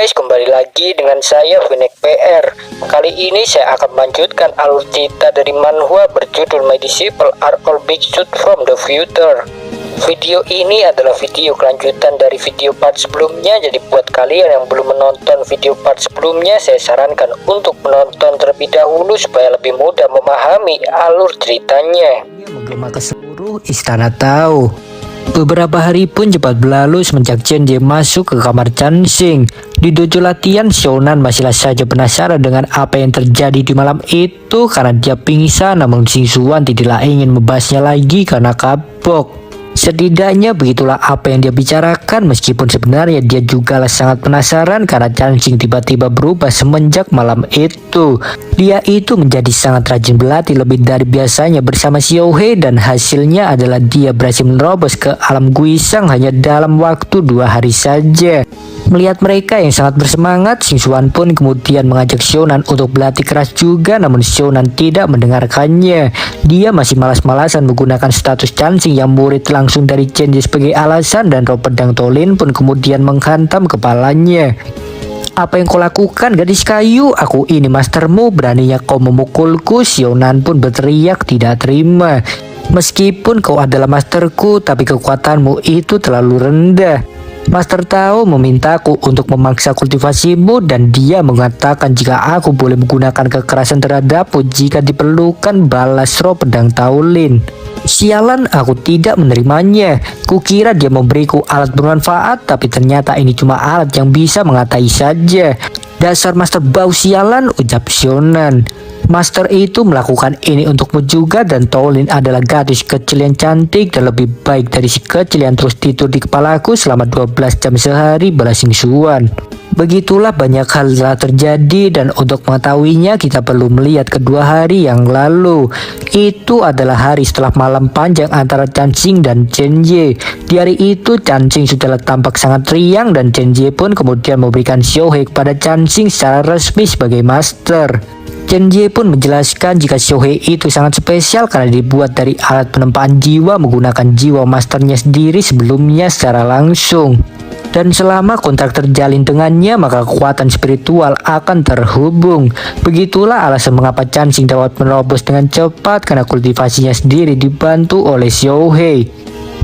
guys, kembali lagi dengan saya Vinek PR. Kali ini saya akan melanjutkan alur cerita dari manhwa berjudul My Disciple Are All Big Shoot from the Future. Video ini adalah video kelanjutan dari video part sebelumnya. Jadi buat kalian yang belum menonton video part sebelumnya, saya sarankan untuk menonton terlebih dahulu supaya lebih mudah memahami alur ceritanya. Menggema ke seluruh istana Tao. Beberapa hari pun cepat berlalu semenjak Chen Jie masuk ke kamar Chansing. Di dojo latihan, Xiaonan masihlah saja penasaran dengan apa yang terjadi di malam itu karena dia pingsan, namun Xing Xuan tidaklah ingin membahasnya lagi karena kapok. Setidaknya begitulah apa yang dia bicarakan, meskipun sebenarnya dia juga sangat penasaran karena Chansing tiba-tiba berubah semenjak malam itu. Dia itu menjadi sangat rajin berlatih lebih dari biasanya bersama Xiao He, dan hasilnya adalah dia berhasil menerobos ke alam Guisang hanya dalam waktu 2 hari saja. Melihat mereka yang sangat bersemangat, Xing Xuan pun kemudian mengajak Xiaonan untuk berlatih keras juga, namun Xiaonan tidak mendengarkannya. Dia masih malas-malasan menggunakan status Chansing yang murid langsung dari Chen Jie sebagai alasan, dan roh pedang Tolin pun kemudian menghantam kepalanya. "Apa yang kau lakukan, gadis kayu? Aku ini mastermu, beraninya kau memukulku?" Xiaonan pun berteriak tidak terima. "Meskipun kau adalah masterku, tapi kekuatanmu itu terlalu rendah. Master Tao memintaku untuk memaksa kultivasimu, dan dia mengatakan jika aku boleh menggunakan kekerasan terhadapmu jika diperlukan, balas roh pedang Taolin. Sialan, aku tidak menerimanya. Kukira dia memberiku alat bermanfaat, tapi ternyata ini cuma alat yang bisa mengatai saja. Dasar master bau sialan," ucap Xiaonan. "Master itu melakukan ini untukmu juga, dan Taolin adalah gadis kecil yang cantik dan lebih baik dari si kecil yang terus tidur di kepalaku selama 12 jam sehari," balas Xing Xuan. Begitulah banyak hal telah terjadi, dan untuk mengetahuinya kita perlu melihat kedua hari yang lalu. Itu adalah hari setelah malam panjang antara Chansing dan Chen Jie. Di hari itu Chansing sudah tampak sangat riang, dan Chen Jie pun kemudian memberikan Xiao He kepada Chansing secara resmi sebagai master. Chen Jie pun menjelaskan jika Xiao He itu sangat spesial karena dibuat dari alat penempaan jiwa menggunakan jiwa masternya sendiri sebelumnya secara langsung. Dan selama kontrak terjalin dengannya, maka kekuatan spiritual akan terhubung. Begitulah alasan mengapa Chansing dapat menerobos dengan cepat, karena kultivasinya sendiri dibantu oleh Xiao He.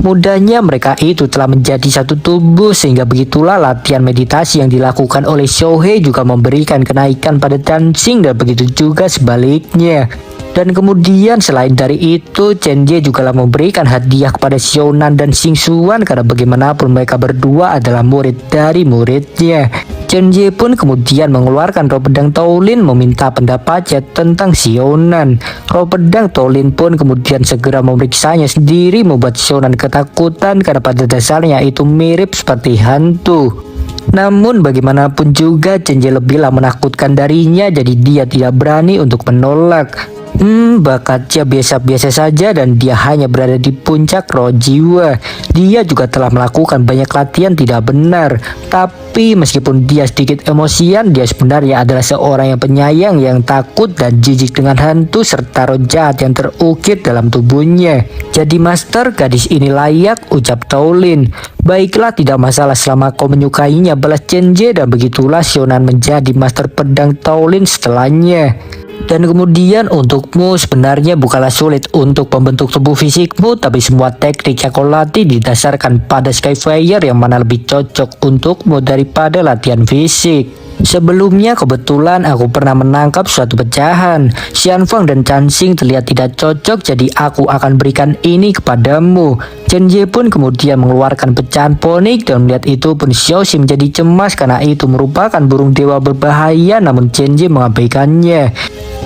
Mudahnya mereka itu telah menjadi satu tubuh, sehingga begitulah latihan meditasi yang dilakukan oleh Xiao He juga memberikan kenaikan pada Chansing, dan begitu juga sebaliknya. Dan kemudian selain dari itu, Chen Jie juga memberikan hadiah kepada Xiaonan dan Xing Xuan karena bagaimanapun mereka berdua adalah murid dari muridnya. Chen Jie pun kemudian mengeluarkan roh pedang Taolin meminta pendapatnya tentang Xiaonan. Roh pedang Taolin pun kemudian segera memeriksanya sendiri, membuat Xiaonan ketakutan karena pada dasarnya itu mirip seperti hantu. Namun bagaimanapun juga Chen Jie lebihlah menakutkan darinya, jadi dia tidak berani untuk menolak. Bakatnya biasa-biasa saja, dan dia hanya berada di puncak roh jiwa. Dia juga telah melakukan banyak latihan tidak benar, tapi meskipun dia sedikit emosian, dia sebenarnya adalah seorang yang penyayang, yang takut dan jijik dengan hantu serta roh jahat yang terukir dalam tubuhnya. "Jadi master, gadis ini layak," ucap Taolin. "Baiklah, tidak masalah selama kau menyukainya," balas Chen Jie, dan begitulah Xiaonan menjadi master pedang Taolin setelahnya. "Dan kemudian untukmu sebenarnya bukanlah sulit untuk membentuk tubuh fisikmu, tapi semua teknik yang kau latih didasarkan pada Skyfire, yang mana lebih cocok untukmu daripada latihan fisik. Sebelumnya kebetulan aku pernah menangkap suatu pecahan. Xianfang dan Chansing terlihat tidak cocok, jadi aku akan berikan ini kepadamu." Chen Jie pun kemudian mengeluarkan pecahan ponik, dan melihat itu pun Xiao Xi menjadi cemas karena itu merupakan burung dewa berbahaya, namun Chen Jie mengabaikannya.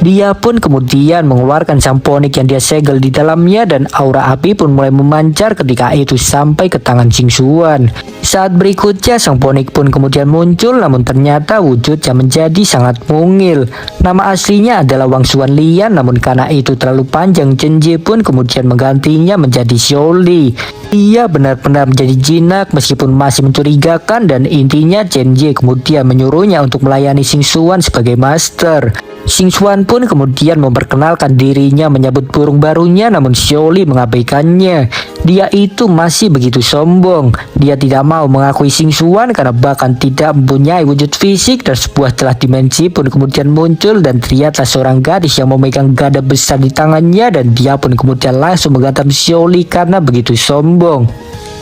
Dia pun kemudian mengeluarkan samponik yang dia segel di dalamnya, dan aura api pun mulai memancar ketika itu sampai ke tangan Xing Xuan. Saat berikutnya samponik pun kemudian muncul, namun ternyata wujudnya menjadi sangat mungil. Nama aslinya adalah Wang Xuan Lian, namun karena itu terlalu panjang, Chen Jie pun kemudian menggantinya menjadi Xiao Li. Ia benar-benar menjadi jinak meskipun masih mencurigakan, dan intinya Chen Jie kemudian menyuruhnya untuk melayani Xing Xuan sebagai master. Xing Xuan pun kemudian memperkenalkan dirinya menyambut burung barunya, namun Xiao Li mengabaikannya. Dia itu masih begitu sombong. Dia tidak mau mengakui Xingxuan karena bahkan tidak mempunyai wujud fisik, dan sebuah celah dimensi pun kemudian muncul dan terlihatlah seorang gadis yang memegang gada besar di tangannya, dan dia pun kemudian langsung menghantam Xiaoli karena begitu sombong.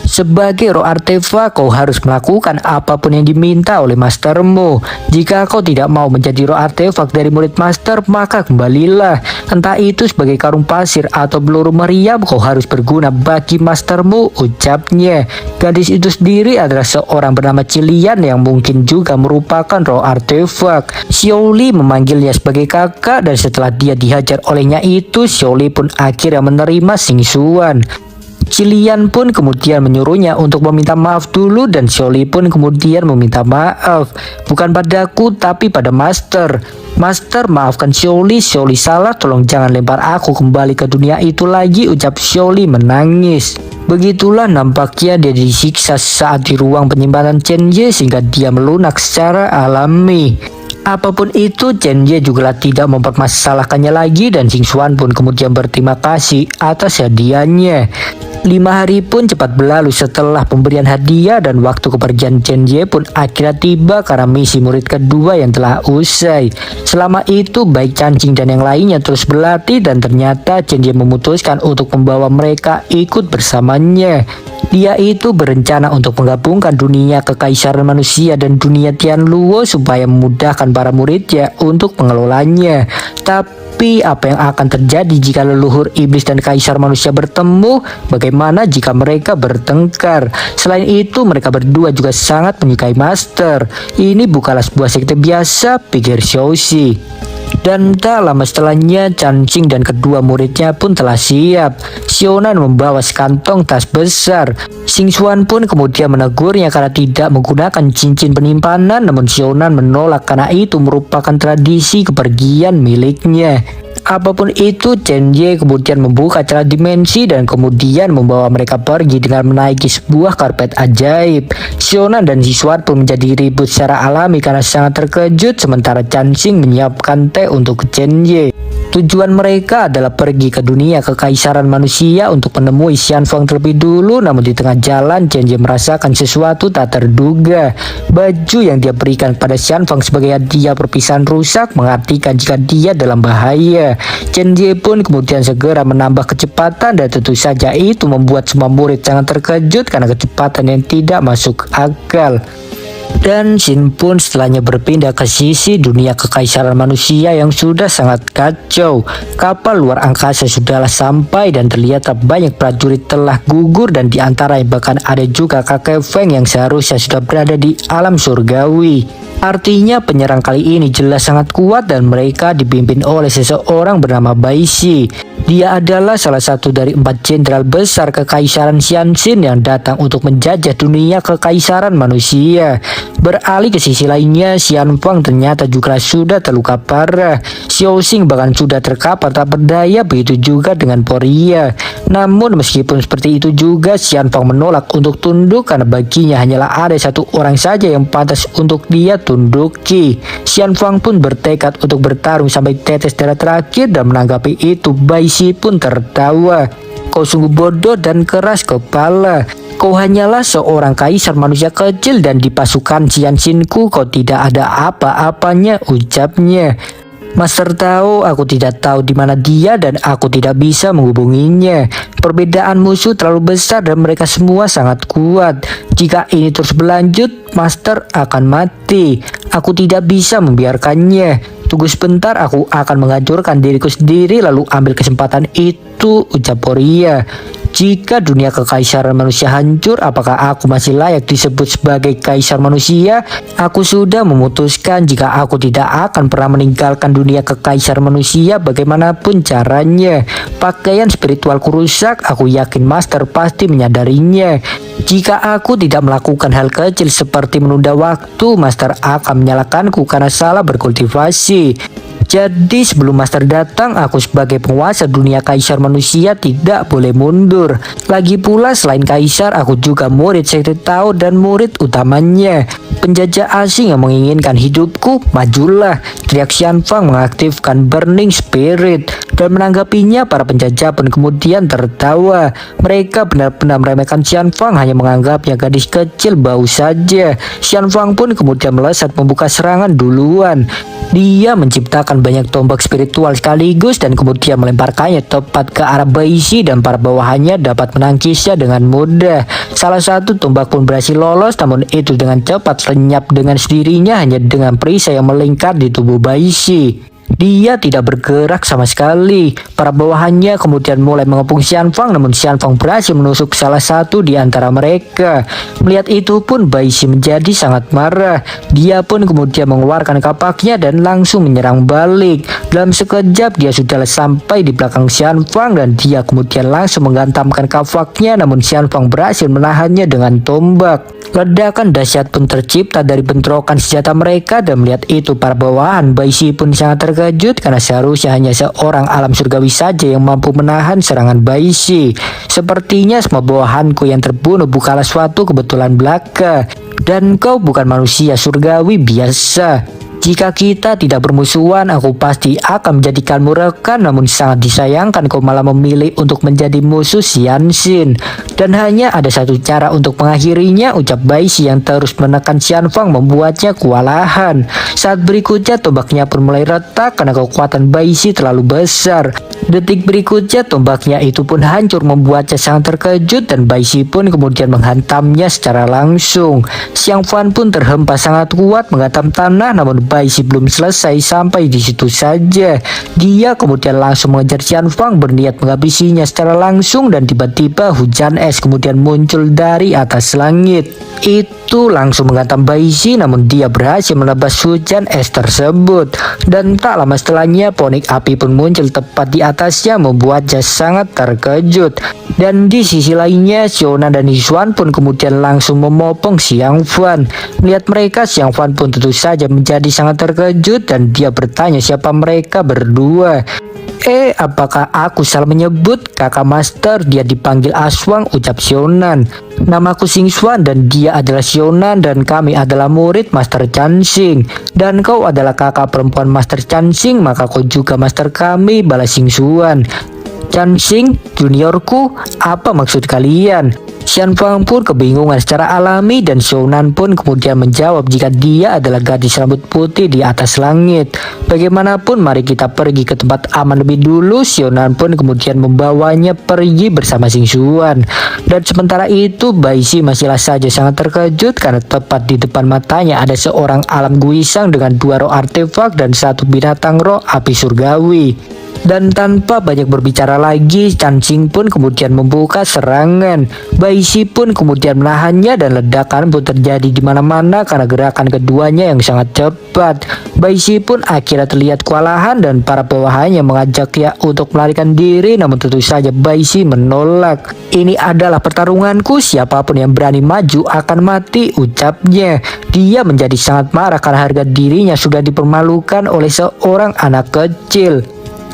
Sebagai roh artefak, kau harus melakukan apapun yang diminta oleh mastermu. Jika kau tidak mau menjadi roh artefak dari murid master, maka kembalilah. Entah itu sebagai karung pasir atau peluru meriam, kau harus berguna bagi mastermu, ucapnya. Gadis itu sendiri adalah seorang bernama Cilian yang mungkin juga merupakan roh artefak. Xiaoli memanggilnya sebagai kakak, dan setelah dia dihajar olehnya itu, Xiaoli pun akhirnya menerima Xingxuan. Cilian pun kemudian menyuruhnya untuk meminta maaf dulu, dan Xiaoli pun kemudian meminta maaf. Bukan padaku tapi pada master. Master, maafkan Xiaoli, Xiaoli salah, tolong jangan lempar aku kembali ke dunia itu lagi, ucap Xiaoli menangis. Begitulah nampaknya dia disiksa saat di ruang penyimpanan Chen-Ye sehingga dia melunak secara alami. Apapun itu, Chen-Ye juga tidak mempermasalahkannya lagi, dan Xingxuan pun kemudian berterima kasih atas hadiahnya. 5 hari pun cepat berlalu setelah pemberian hadiah, dan waktu kepergian Chen-Ye pun akhirnya tiba karena misi murid kedua yang telah usai. Selama itu baik Cancing dan yang lainnya terus berlatih, dan ternyata Chen-Ye memutuskan untuk membawa mereka ikut bersamanya. Dia itu berencana untuk menggabungkan dunia kekaisaran manusia dan dunia Tianluo supaya memudahkan para muridnya untuk mengelolanya. Tapi apa yang akan terjadi jika leluhur iblis dan kaisar manusia bertemu? Bagaimana jika mereka bertengkar? Selain itu, mereka berdua juga sangat menyukai master. Ini bukanlah sebuah sekte biasa, pikir Xiaoxi. Dan tak lama setelahnya, Cancing dan kedua muridnya pun telah siap. Xiaonan membawa sekantong tas besar. Xingxuan pun kemudian menegurnya karena tidak menggunakan cincin penyimpanan, namun Xiaonan menolak karena itu merupakan tradisi kepergian miliknya. Apapun itu, Chen-Ye kemudian membuka celah dimensi dan kemudian membawa mereka pergi dengan menaiki sebuah karpet ajaib. Xiaonan dan Xingxuan pun menjadi ribut secara alami karena sangat terkejut, sementara Cancing menyiapkan teh untuk Chen-Ye. Tujuan mereka adalah pergi ke dunia kekaisaran manusia untuk menemui Xianfang terlebih dulu, namun di tengah jalan Chen-Ye merasakan sesuatu tak terduga. Baju yang dia berikan pada Xianfang sebagai hadiah perpisahan rusak, mengartikan jika dia dalam bahaya. Chen-Ye pun kemudian segera menambah kecepatan, dan tentu saja itu membuat semua murid sangat terkejut karena kecepatan yang tidak masuk akal. Dan Shin pun setelahnya berpindah ke sisi dunia kekaisaran manusia yang sudah sangat kacau. Kapal luar angkasa sudahlah sampai, dan terlihat banyak prajurit telah gugur, dan di antara bahkan ada juga kakek Feng yang seharusnya sudah berada di alam surgawi. Artinya penyerang kali ini jelas sangat kuat, dan mereka dipimpin oleh seseorang bernama Bai Shi. Dia adalah salah satu dari 4 jenderal besar kekaisaran Xianxin yang datang untuk menjajah dunia kekaisaran manusia. Beralih ke sisi lainnya, Xianfang ternyata juga sudah terluka parah. Xiaoxing bahkan sudah terkapar tak berdaya, begitu juga dengan Poria. Namun meskipun seperti itu juga, Xianfang menolak untuk tunduk karena baginya hanyalah ada satu orang saja yang pantas untuk dia tunduki. Xianfang pun bertekad untuk bertarung sampai tetes darah terakhir, dan menanggapi itu Bai Shi pun tertawa. Kau sungguh bodoh dan keras kepala. Kau hanyalah seorang kaisar manusia kecil, dan di pasukan Xianxinku kau tidak ada apa-apanya, ucapnya. Master tahu aku tidak tahu di mana dia, dan aku tidak bisa menghubunginya. Perbedaan musuh terlalu besar dan mereka semua sangat kuat. Jika ini terus berlanjut, Master akan mati. Aku tidak bisa membiarkannya. Tunggu sebentar, aku akan menghancurkan diriku sendiri lalu ambil kesempatan itu, ucap Poria. Jika dunia kekaisaran manusia hancur, apakah aku masih layak disebut sebagai kaisar manusia? Aku sudah memutuskan jika aku tidak akan pernah meninggalkan dunia kekaisaran manusia bagaimanapun caranya. Pakaian spiritualku rusak, aku yakin Master pasti menyadarinya. Jika aku tidak melakukan hal kecil seperti menunda waktu, Master akan menyalahkanku karena salah berkultivasi. Jadi sebelum Master datang, aku sebagai penguasa dunia kaisar manusia tidak boleh mundur. Lagi pula selain kaisar, aku juga murid sekte Tao dan murid utamanya. Penjajah asing yang menginginkan hidupku, majulah, teriak Xianfang mengaktifkan Burning Spirit. Dan menanggapinya, para penjajah pun kemudian tertawa. Mereka benar-benar meremehkan Xian Fang, hanya menganggapnya gadis kecil bau saja. Xian Fang pun kemudian melesat membuka serangan duluan. Dia menciptakan banyak tombak spiritual sekaligus dan kemudian melemparkannya tepat ke arah Bai Shi, dan para bawahannya dapat menangkisnya dengan mudah. Salah satu tombak pun berhasil lolos, namun itu dengan cepat lenyap dengan sendirinya hanya dengan perisai yang melingkar di tubuh Bai Shi. Dia tidak bergerak sama sekali. Para bawahannya kemudian mulai mengepung Xian Fang, namun Xian Fang berhasil menusuk salah satu di antara mereka. Melihat itu pun Bai Shi menjadi sangat marah. Dia pun kemudian mengeluarkan kapaknya dan langsung menyerang balik. Dalam sekejap dia sudah sampai di belakang Xian Fang dan dia kemudian langsung menghantamkan kapaknya, namun Xian Fang berhasil menahannya dengan tombak. Ledakan dahsyat pun tercipta dari bentrokan senjata mereka, dan melihat itu para bawahan Bai Shi pun sangat terkejut karena seharusnya hanya seorang alam surgawi saja yang mampu menahan serangan Bai Shi. Sepertinya semua bawahanku yang terbunuh bukanlah suatu kebetulan belaka, dan kau bukan manusia surgawi biasa. Jika kita tidak bermusuhan, aku pasti akan menjadikanmu rekan, namun sangat disayangkan kau malah memilih untuk menjadi musuh Xian Xin. Dan hanya ada satu cara untuk mengakhirinya, ucap Bai Shi yang terus menekan Xian Fang membuatnya kewalahan. Saat berikutnya tombaknya pun mulai retak karena kekuatan Bai Shi terlalu besar. Detik berikutnya tombaknya itu pun hancur membuatnya sangat terkejut, dan Bai Shi pun kemudian menghantamnya secara langsung. Xiang Fan pun terhempas sangat kuat menghantam tanah, namun Bai Shi belum selesai sampai di situ saja. Dia kemudian langsung mengejar Xian Fang berniat menghabisinya secara langsung, dan tiba-tiba hujan es kemudian muncul dari atas langit. Itu langsung menghantam Bai Shi, namun dia berhasil menebas hujan es tersebut. Dan tak lama setelahnya ponik api pun muncul tepat di atasnya membuatnya sangat terkejut. Dan di sisi lainnya Xiona dan Yixuan pun kemudian langsung memopong Xiang Fan. Melihat mereka, Xiang Fan pun tentu saja menjadi sangat terkejut dan dia bertanya siapa mereka berdua. Apakah aku salah menyebut? Kakak Master, dia dipanggil Aswang, ucap Sionan. Namaku Xingxuan dan dia adalah Sionan, dan kami adalah murid Master Chansing. Dan kau adalah kakak perempuan Master Chansing, maka kau juga master kami, balas Xingxuan. Chansing, juniorku, apa maksud kalian? Xian Fang pun kebingungan secara alami, dan Sionan pun kemudian menjawab jika dia adalah gadis rambut putih di atas langit. Bagaimanapun mari kita pergi ke tempat aman lebih dulu. Sionan pun kemudian membawanya pergi bersama Xingxuan. Dan sementara itu Bai Shi masihlah saja sangat terkejut karena tepat di depan matanya ada seorang alam guisang dengan 2 roh artefak dan 1 binatang roh api surgawi. Dan tanpa banyak berbicara lagi, Chansing pun kemudian membuka serangan. Bai Shi pun kemudian menahannya dan ledakan pun terjadi di mana-mana karena gerakan keduanya yang sangat cepat. Bai Shi pun akhirnya terlihat kewalahan dan para bawahannya mengajaknya untuk melarikan diri, namun tentu saja Bai Shi menolak. Ini adalah pertarunganku, siapapun yang berani maju akan mati, ucapnya. Dia menjadi sangat marah karena harga dirinya sudah dipermalukan oleh seorang anak kecil.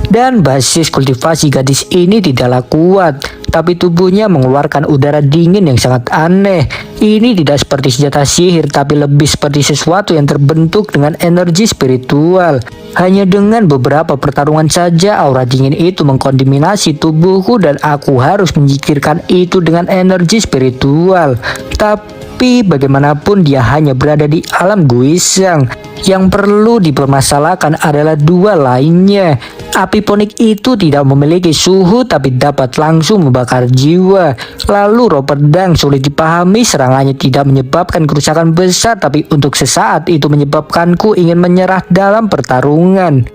Dan basis kultivasi gadis ini tidaklah kuat, tapi tubuhnya mengeluarkan udara dingin yang sangat aneh. Ini tidak seperti senjata sihir, tapi lebih seperti sesuatu yang terbentuk dengan energi spiritual. Hanya dengan beberapa pertarungan saja aura dingin itu mengkontaminasi tubuhku, dan aku harus menyingkirkan itu dengan energi spiritual. Tapi bagaimanapun dia hanya berada di alam guisang. Yang perlu dipermasalahkan adalah 2 lainnya. Api ponik itu tidak memiliki suhu tapi dapat langsung membakar jiwa. Lalu roh pedang sulit dipahami, serangannya tidak menyebabkan kerusakan besar, tapi untuk sesaat itu menyebabkanku ingin menyerah dalam pertarungan.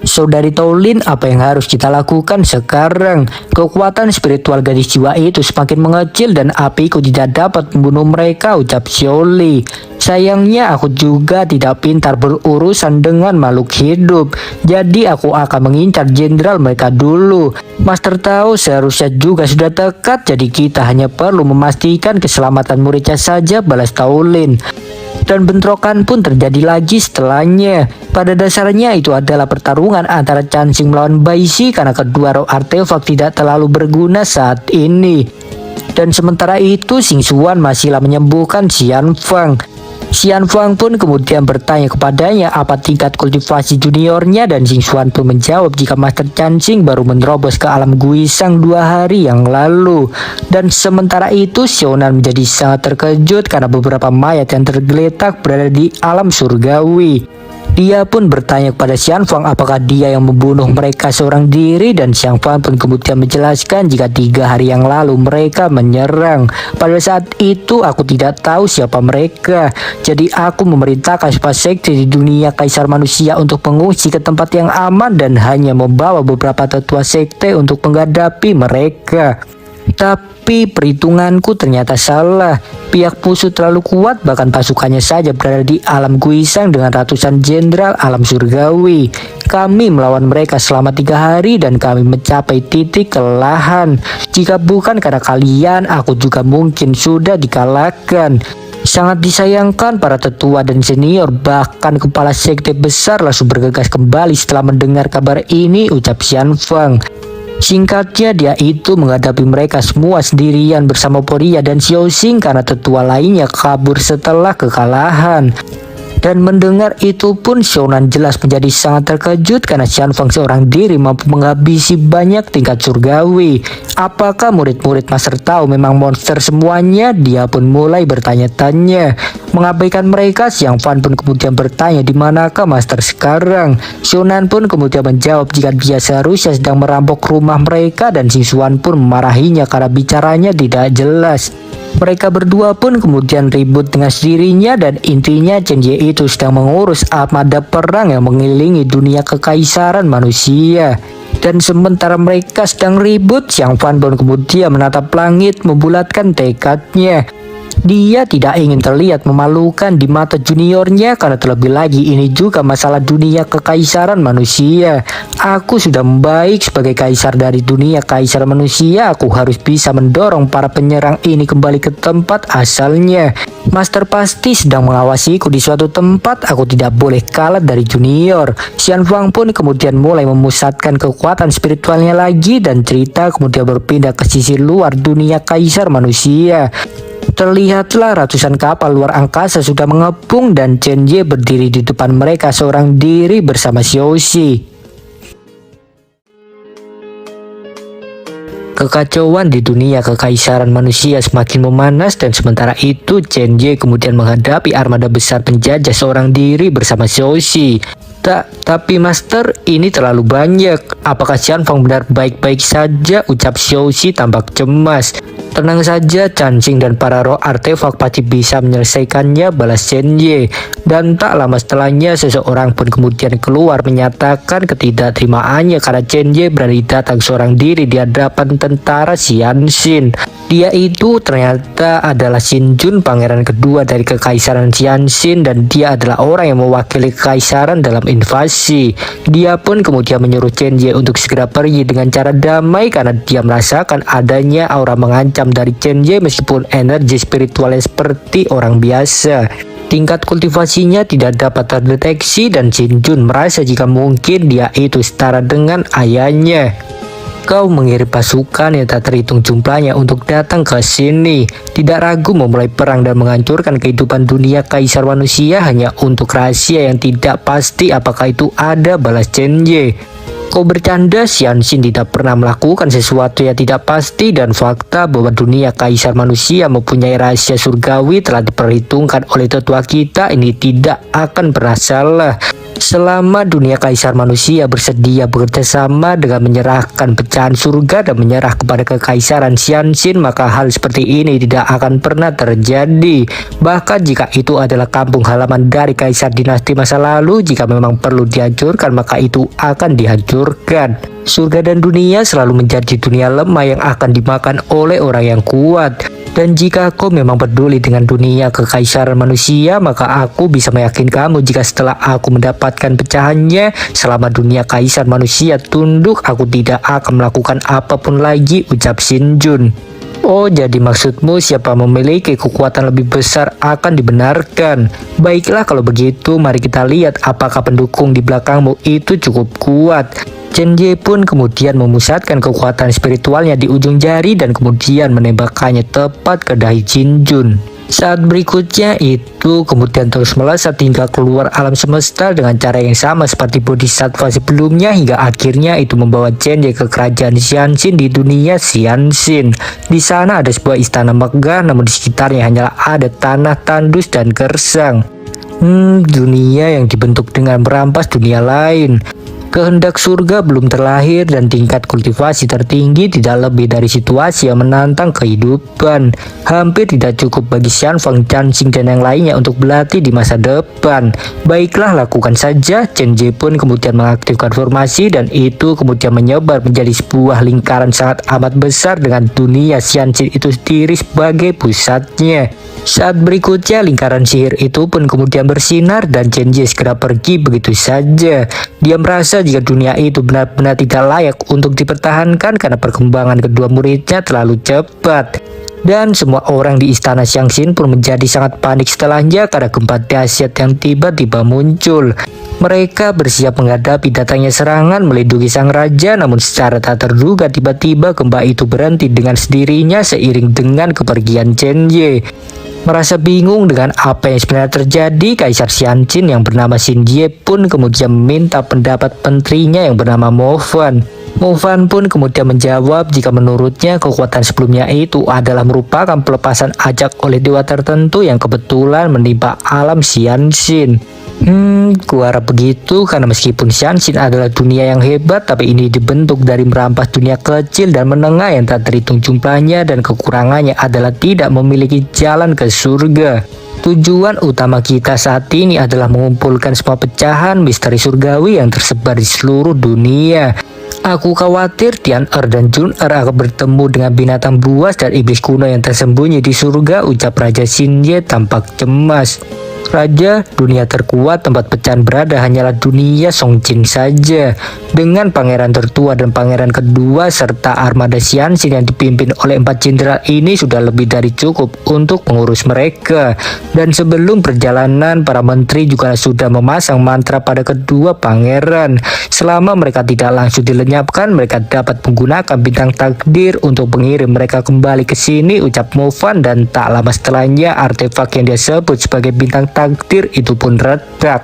Saudari Taolin, apa yang harus kita lakukan sekarang? Kekuatan spiritual gadis jiwa itu semakin mengecil dan apiku tidak dapat membunuh mereka, ucap Xiaoli. Sayangnya aku juga tidak pintar berurusan dengan makhluk hidup, jadi aku akan mengincar jenderal mereka dulu. Master tahu seharusnya juga sudah dekat, jadi kita hanya perlu memastikan keselamatan muridnya saja, balas Taolin. Dan bentrokan pun terjadi lagi setelahnya. Pada dasarnya itu adalah pertarungan antara Chansing melawan Bai Shi karena kedua roh artefak tidak terlalu berguna saat ini. Dan sementara itu Xingxuan masihlah menyembuhkan Xian Fang. Xian Fang pun kemudian bertanya kepadanya apa tingkat kultivasi juniornya, dan Xing Xuan pun menjawab jika Master Chan Xing baru menerobos ke alam Guisang 2 hari yang lalu. Dan sementara itu Xiaonan menjadi sangat terkejut karena beberapa mayat yang tergeletak berada di alam surgawi. Dia pun bertanya kepada Xian Fang apakah dia yang membunuh mereka seorang diri, dan Xian Fang pun kemudian menjelaskan jika 3 hari yang lalu mereka menyerang. Pada saat itu aku tidak tahu siapa mereka, jadi aku memerintahkan supaya sekte di dunia kaisar manusia untuk mengungsi ke tempat yang aman dan hanya membawa beberapa tetua sekte untuk menghadapi mereka. Tapi perhitunganku ternyata salah. Pihak musuh terlalu kuat, bahkan pasukannya saja berada di alam Guisang dengan ratusan jenderal alam surgawi. Kami melawan mereka selama 3 hari dan kami mencapai titik kelelahan. Jika bukan karena kalian, aku juga mungkin sudah dikalahkan. Sangat disayangkan para tetua dan senior, bahkan kepala sekte besar langsung bergegas kembali setelah mendengar kabar ini, ucap Xian Fang. Singkatnya, dia itu menghadapi mereka semua sendirian bersama Poria dan Xiao Xing karena tetua lainnya kabur setelah kekalahan. Dan mendengar itu pun Xiaonan jelas menjadi sangat terkejut karena Xian Fang seorang diri mampu menghabisi banyak tingkat surgawi. Apakah murid-murid Master Tao memang monster semuanya? Dia pun mulai bertanya-tanya. Mengabaikan mereka, Xian Fan pun kemudian bertanya di manakah Master sekarang. Xiaonan pun kemudian menjawab jika dia seharusnya sedang merampok rumah mereka, dan Xing Xuan pun memarahinya karena bicaranya tidak jelas. Mereka berdua pun kemudian ribut dengan dirinya, dan intinya Chen Ye itu sedang mengurus armada perang yang mengelilingi dunia kekaisaran manusia. Dan sementara mereka sedang ribut, Xian Fan pun kemudian menatap langit membulatkan tekadnya. Dia tidak ingin terlihat memalukan di mata juniornya karena terlebih lagi ini juga masalah dunia kekaisaran manusia. Aku sudah membaik sebagai kaisar dari dunia kaisar manusia. Aku harus bisa mendorong para penyerang ini kembali ke tempat asalnya. Master pasti sedang mengawasiku di suatu tempat. Aku tidak boleh kalah dari junior. Xian Fang pun kemudian mulai memusatkan kekuatan spiritualnya lagi, dan cerita kemudian berpindah ke sisi luar dunia kaisar manusia. Terlihatlah ratusan kapal luar angkasa sudah mengepung, dan Chen Ye berdiri di depan mereka seorang diri bersama Xiao Xi. Kekacauan di dunia kekaisaran manusia semakin memanas, dan sementara itu Chen Ye kemudian menghadapi armada besar penjajah seorang diri bersama Xiao Xi. Tapi Master, ini terlalu banyak. Apakah Xian Fang benar baik-baik saja? Ucap Xiao Xi tampak cemas. Tenang saja, Chan Xing dan para roh artefak pasti bisa menyelesaikannya, balas Chen Ye. Dan tak lama setelahnya seseorang pun kemudian keluar menyatakan ketidakterimaannya karena Chen Ye berani datang seorang diri di hadapan tentara Xian Xin. Dia itu ternyata adalah Xin Jun, pangeran kedua dari kekaisaran Xian Xin, dan dia adalah orang yang mewakili kekaisaran dalam invasi. Dia pun kemudian menyuruh Chen Ye untuk segera pergi dengan cara damai karena dia merasakan adanya aura mengancam dari Chen Ye meskipun energi spiritualnya seperti orang biasa. Tingkat kultivasinya tidak dapat terdeteksi, dan Xin Jun merasa jika mungkin dia itu setara dengan ayahnya. Kau mengirim pasukan yang tak terhitung jumlahnya untuk datang ke sini, tidak ragu memulai perang dan menghancurkan kehidupan dunia kaisar manusia hanya untuk rahasia yang tidak pasti apakah itu ada, balas Chen Ye. Kau bercanda, Xian Xin tidak pernah melakukan sesuatu yang tidak pasti, dan fakta bahwa dunia kaisar manusia mempunyai rahasia surgawi telah diperhitungkan oleh tetua kita ini tidak akan pernah salah. Selama dunia kaisar manusia bersedia bekerja sama dengan menyerahkan pecahan surga dan menyerah kepada kekaisaran Xian Xin, maka hal seperti ini tidak akan pernah terjadi. Bahkan jika itu adalah kampung halaman dari kaisar dinasti masa lalu, jika memang perlu dihancurkan maka itu akan dihancurkan. Surga dan dunia selalu menjadi dunia lemah yang akan dimakan oleh orang yang kuat. Dan jika kau memang peduli dengan dunia kekaisaran manusia, maka aku bisa meyakinkan kamu jika setelah aku mendapatkan pecahannya, selama dunia kaisar manusia tunduk, aku tidak akan melakukan apapun lagi, ucap Xin Jun. Oh, jadi maksudmu siapa memiliki kekuatan lebih besar akan dibenarkan. Baiklah kalau begitu, mari kita lihat apakah pendukung di belakangmu itu cukup kuat. Chen Ye pun kemudian memusatkan kekuatan spiritualnya di ujung jari dan kemudian menembakkannya tepat ke dahi Xin Jun. Saat berikutnya itu kemudian terus melesat hingga keluar alam semesta dengan cara yang sama seperti bodhisattva sebelumnya, hingga akhirnya itu membawa Cenje ke kerajaan Xianxin di dunia Xianxin. Di sana ada sebuah istana megah, namun di sekitarnya hanyalah ada tanah tandus dan gersang. Dunia yang dibentuk dengan merampas dunia lain. Kehendak surga belum terlahir dan tingkat kultivasi tertinggi tidak lebih dari situasi yang menantang kehidupan. Hampir tidak cukup bagi Xian Feng, Cansing dan yang lainnya untuk berlatih di masa depan. Baiklah, lakukan saja. Chen Jie pun kemudian mengaktifkan formasi dan itu kemudian menyebar menjadi sebuah lingkaran sangat amat besar dengan dunia Xianxin itu sendiri sebagai pusatnya. Saat berikutnya lingkaran sihir itu pun kemudian bersinar dan Chen Jie segera pergi begitu saja. Dia merasa jika dunia itu benar-benar tidak layak untuk dipertahankan karena perkembangan kedua muridnya terlalu cepat. Dan semua orang di istana Xianxin pun menjadi sangat panik setelahnya karena gempa dahsyat yang tiba-tiba muncul. Mereka bersiap menghadapi datangnya serangan melindungi sang raja, namun secara tak terduga tiba-tiba gempa itu berhenti dengan sendirinya seiring dengan kepergian Chen Jie. Merasa bingung dengan apa yang sebenarnya terjadi, Kaisar Xianxin yang bernama Xin Jie pun kemudian meminta pendapat menterinya yang bernama Mo Fan. Mo Fan pun kemudian menjawab jika menurutnya kekuatan sebelumnya itu adalah merupakan pelepasan ajak oleh dewa tertentu yang kebetulan menimpa alam Xianxin. Kuharap begitu, karena meskipun Xianxin adalah dunia yang hebat, tapi ini dibentuk dari merampas dunia kecil dan menengah yang tak terhitung jumlahnya, dan kekurangannya adalah tidak memiliki jalan ke surga. Tujuan utama kita saat ini adalah mengumpulkan semua pecahan misteri surgawi yang tersebar di seluruh dunia. Aku khawatir Tian Er dan Jun Er akan bertemu dengan binatang buas dan iblis kuno yang tersembunyi di surga, ucap Raja Xin Jie tampak cemas. Raja, dunia terkuat tempat pecahan berada hanyalah dunia Songjin saja. Dengan pangeran tertua dan pangeran kedua serta armada Xianxin yang dipimpin oleh 4 jenderal ini sudah lebih dari cukup untuk mengurus mereka. Dan sebelum perjalanan, para menteri juga sudah memasang mantra pada kedua pangeran. Selama mereka tidak langsung dilenyapkan, mereka dapat menggunakan bintang takdir untuk mengirim mereka kembali ke sini, ucap Mo Fan, dan tak lama setelahnya artefak yang dia sebut sebagai bintang takdir itu pun redak.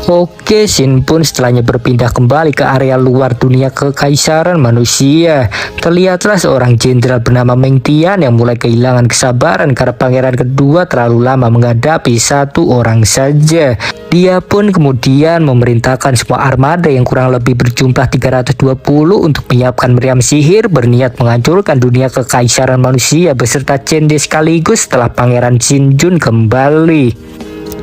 Oke, Xin pun setelahnya berpindah kembali ke area luar dunia kekaisaran manusia. Terlihatlah seorang jenderal bernama Meng Tian yang mulai kehilangan kesabaran karena pangeran kedua terlalu lama menghadapi satu orang saja. Dia pun kemudian memerintahkan semua armada yang kurang lebih berjumlah 320 untuk menyiapkan meriam sihir berniat menghancurkan dunia kekaisaran manusia beserta Chen Jie sekaligus setelah pangeran Xin Jun kembali.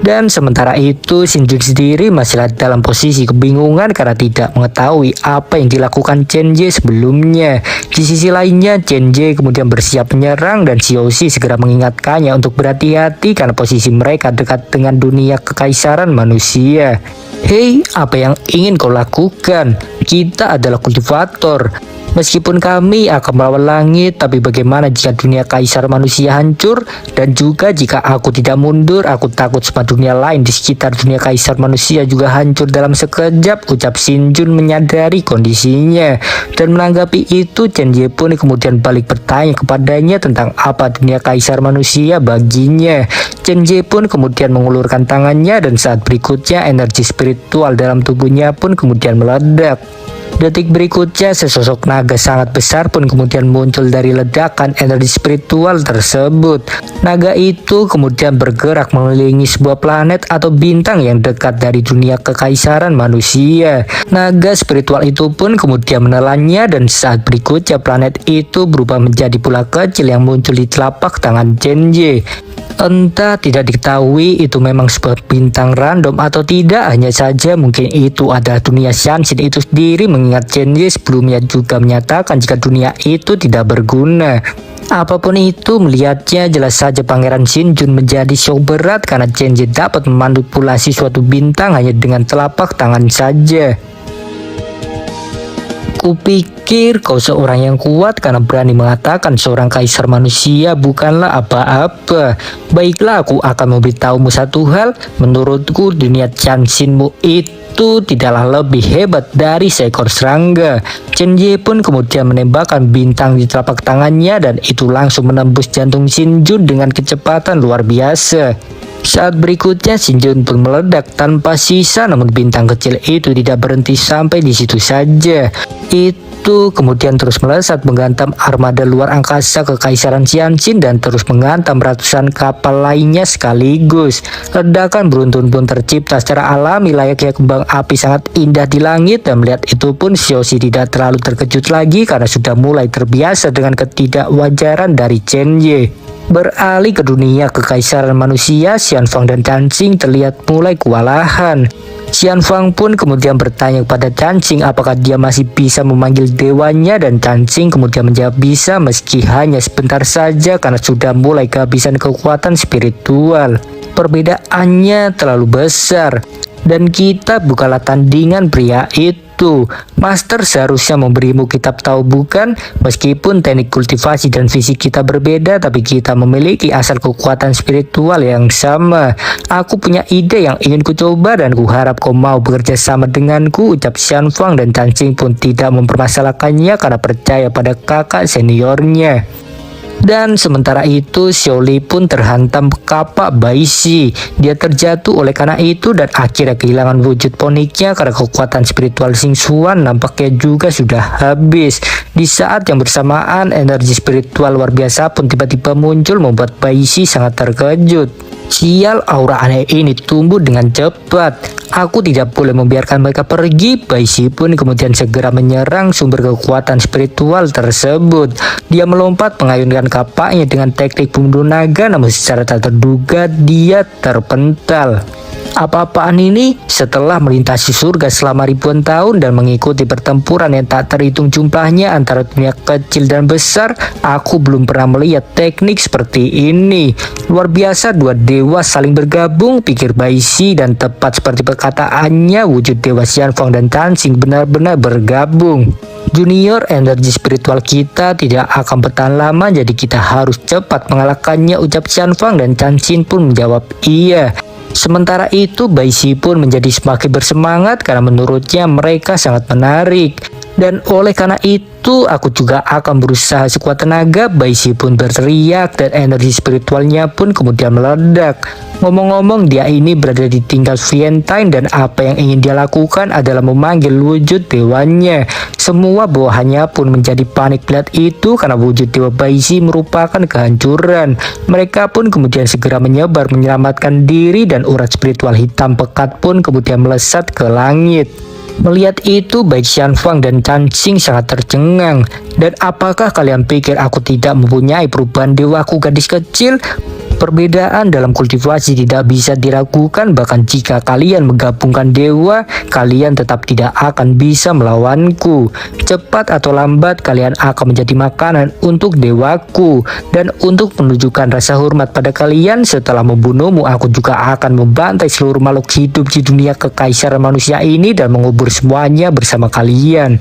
Dan sementara itu Xin Jun sendiri masih dalam posisi kebingungan karena tidak mengetahui apa yang dilakukan Chen Jie sebelumnya. Di sisi lainnya Chen Jie kemudian bersiap menyerang dan Xiaoxi segera mengingatkannya untuk berhati-hati karena posisi mereka dekat dengan dunia kekaisaran manusia. Hei, apa yang ingin kau lakukan? Kita adalah kultivator. Meskipun kami akan melawan langit, tapi bagaimana jika dunia kaisar manusia hancur? Dan juga jika aku tidak mundur, aku takut semua dunia lain di sekitar dunia kaisar manusia juga hancur dalam sekejap, ucap Xin Jun menyadari kondisinya. Dan menanggapi itu, Chen Jie pun kemudian balik bertanya kepadanya tentang apa dunia kaisar manusia baginya. Chen Jie pun kemudian mengulurkan tangannya dan saat berikutnya energi spiritual dalam tubuhnya pun kemudian meledak. Detik berikutnya sesosok naga sangat besar pun kemudian muncul dari ledakan energi spiritual tersebut. Naga itu kemudian bergerak mengelilingi sebuah planet atau bintang yang dekat dari dunia kekaisaran manusia. Naga spiritual itu pun kemudian menelannya dan saat berikutnya planet itu berubah menjadi bola kecil yang muncul di telapak tangan Chen Jie. Entah tidak diketahui itu memang sebuah bintang random atau tidak, hanya saja mungkin itu adalah dunia Xianxin itu sendiri, mengingat Chen Jie sebelumnya juga menyatakan jika dunia itu tidak berguna. Apapun itu, melihatnya jelas saja Pangeran Xin Jun menjadi shock berat karena Chen Jie dapat memanipulasi suatu bintang hanya dengan telapak tangan saja. Kupikir kau seorang yang kuat karena berani mengatakan seorang kaisar manusia bukanlah apa-apa. Baiklah, aku akan memberitahumu satu hal. Menurutku dunia Chanshinmu itu tidaklah lebih hebat dari seekor serangga. Chen Ye pun kemudian menembakkan bintang di telapak tangannya dan itu langsung menembus jantung Xin Jun dengan kecepatan luar biasa. Saat berikutnya Xin Jun pun meledak tanpa sisa, namun bintang kecil itu tidak berhenti sampai di situ saja. Itu kemudian terus melesat menghantam armada luar angkasa kekaisaran Xianxin dan terus menghantam ratusan kapal lainnya sekaligus. Ledakan beruntun pun tercipta secara alami layaknya kembang api sangat indah di langit, dan melihat itu pun Xiaoxi tidak terlalu terkejut lagi karena sudah mulai terbiasa dengan ketidakwajaran dari Chen Ye. Beralih ke dunia kekaisaran manusia, Xianfang dan Cancing terlihat mulai kewalahan. Xianfang pun kemudian bertanya kepada Cancing apakah dia masih bisa memanggil dewanya, dan Cancing kemudian menjawab bisa meski hanya sebentar saja karena sudah mulai kehabisan kekuatan spiritual. Perbedaannya terlalu besar dan kita bukanlah tandingan pria itu. Master seharusnya memberimu kitab tahu bukan? Meskipun teknik kultivasi dan fisik kita berbeda, tapi kita memiliki asal kekuatan spiritual yang sama. Aku punya ide yang ingin kucoba dan kuharap kau mau bekerja sama denganku, ucap Xianfang, dan Cancing pun tidak mempermasalahkannya karena percaya pada kakak seniornya. Dan sementara itu Xiaoli pun terhantam kapak Baishi. Dia terjatuh oleh karena itu dan akhirnya kehilangan wujud poniknya karena kekuatan spiritual Xing Xuan nampaknya juga sudah habis. Di saat yang bersamaan energi spiritual luar biasa pun tiba-tiba muncul membuat Baishi sangat terkejut. Sial, aura aneh ini tumbuh dengan cepat. Aku tidak boleh membiarkan mereka pergi. Baishi pun kemudian segera menyerang sumber kekuatan spiritual tersebut. Dia melompat mengayunkan kapaknya dengan teknik pembunuh naga, namun secara tak terduga dia terpental. Apa-apaan ini? Setelah melintasi surga selama ribuan tahun dan mengikuti pertempuran yang tak terhitung jumlahnya antara dunia kecil dan besar, aku belum pernah melihat teknik seperti ini. Luar biasa, dua dewa saling bergabung, pikir Baishi, dan tepat seperti perkataannya, wujud dewa Xianfang dan Cancing benar-benar bergabung. Junior, energi spiritual kita tidak akan bertahan lama, jadi kita harus cepat mengalahkannya, ucap Xianfang, dan Cancing pun menjawab iya. Sementara itu Baishi pun menjadi semakin bersemangat karena menurutnya mereka sangat menarik. Dan oleh karena itu aku juga akan berusaha sekuat tenaga. Baishi pun berteriak dan energi spiritualnya pun kemudian meledak. Ngomong-ngomong, dia ini berada di tingkat Vientine dan apa yang ingin dia lakukan adalah memanggil wujud dewanya. Semua bawahannya pun menjadi panik melihat itu karena wujud dewa Baishi merupakan kehancuran. Mereka pun kemudian segera menyebar menyelamatkan diri dan urat spiritual hitam pekat pun kemudian melesat ke langit. Melihat itu baik Xianfang dan Cancing sangat tercengang. Dan apakah kalian pikir aku tidak mempunyai perubahan dewaku gadis kecil? Perbedaan dalam kultivasi tidak bisa diragukan, bahkan jika kalian menggabungkan dewa, kalian tetap tidak akan bisa melawanku. Cepat atau lambat kalian akan menjadi makanan untuk dewaku. Dan untuk menunjukkan rasa hormat pada kalian, setelah membunuhmu aku juga akan membantai seluruh makhluk hidup di dunia kekaisaran manusia ini dan mengubur semuanya bersama kalian.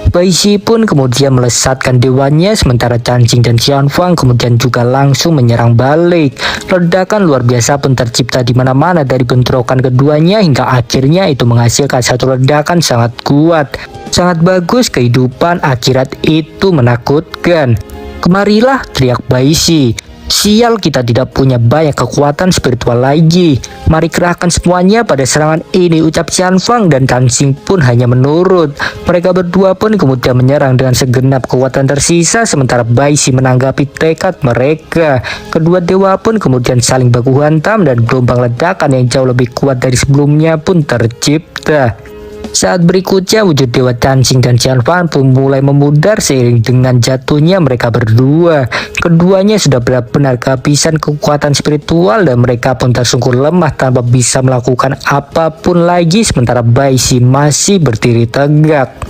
Baishi pun kemudian melesatkan dewanya, sementara Cancing dan Xianfang kemudian juga langsung menyerang balik. Ledakan luar biasa pun tercipta di mana-mana dari bentrokan keduanya hingga akhirnya itu menghasilkan satu ledakan sangat kuat. Sangat bagus, kehidupan akhirat itu menakutkan. Kemarilah, teriak Baishi. Sial, kita tidak punya banyak kekuatan spiritual lagi. Mari kerahkan semuanya pada serangan ini, ucap Xianfang, dan Cancing pun hanya menurut. Mereka berdua pun kemudian menyerang dengan segenap kekuatan tersisa, sementara Baishi menanggapi tekad mereka. Kedua dewa pun kemudian saling baku hantam dan gelombang ledakan yang jauh lebih kuat dari sebelumnya pun tercipta. Saat berikutnya wujud dewa Cancing dan Xianfang pun mulai memudar seiring dengan jatuhnya mereka berdua. Keduanya sudah benar-benar kehabisan kekuatan spiritual dan mereka pun tersungkur lemah tanpa bisa melakukan apapun lagi, sementara Baishi masih berdiri tegak.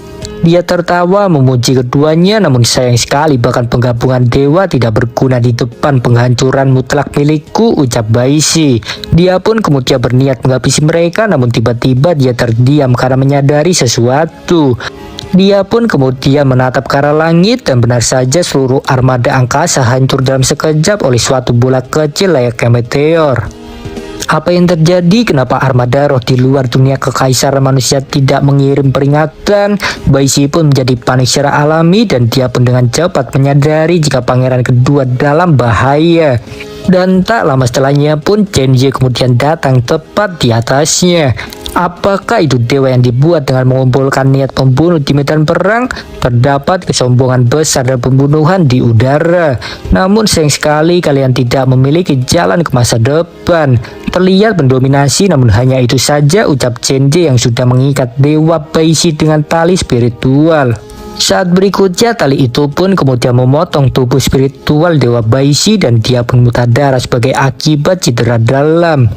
Dia tertawa memuji keduanya, namun sayang sekali bahkan penggabungan dewa tidak berguna di depan penghancuran mutlak milikku, ucap Baishi. Dia pun kemudian berniat menghabisi mereka, namun tiba-tiba dia terdiam karena menyadari sesuatu. Dia pun kemudian menatap ke arah langit dan benar saja seluruh armada angkasa hancur dalam sekejap oleh suatu bola kecil layaknya meteor. Apa yang terjadi? Kenapa armada roh di luar dunia kekaisaran manusia tidak mengirim peringatan? Baishi pun menjadi panik secara alami dan dia pun dengan cepat menyadari jika pangeran kedua dalam bahaya. Dan tak lama setelahnya pun Zenji kemudian datang tepat di atasnya. Apakah itu dewa yang dibuat dengan mengumpulkan niat membunuh di medan perang? Terdapat kesombongan besar dan pembunuhan di udara. Namun sayang sekali kalian tidak memiliki jalan ke masa depan. Terlihat mendominasi, namun hanya itu saja, ucap Zenji yang sudah mengikat dewa Baishi dengan tali spiritual. Saat berikutnya tali itu pun kemudian memotong tubuh spiritual dewa Baishi dan dia pun muntah darah sebagai akibat cedera dalam.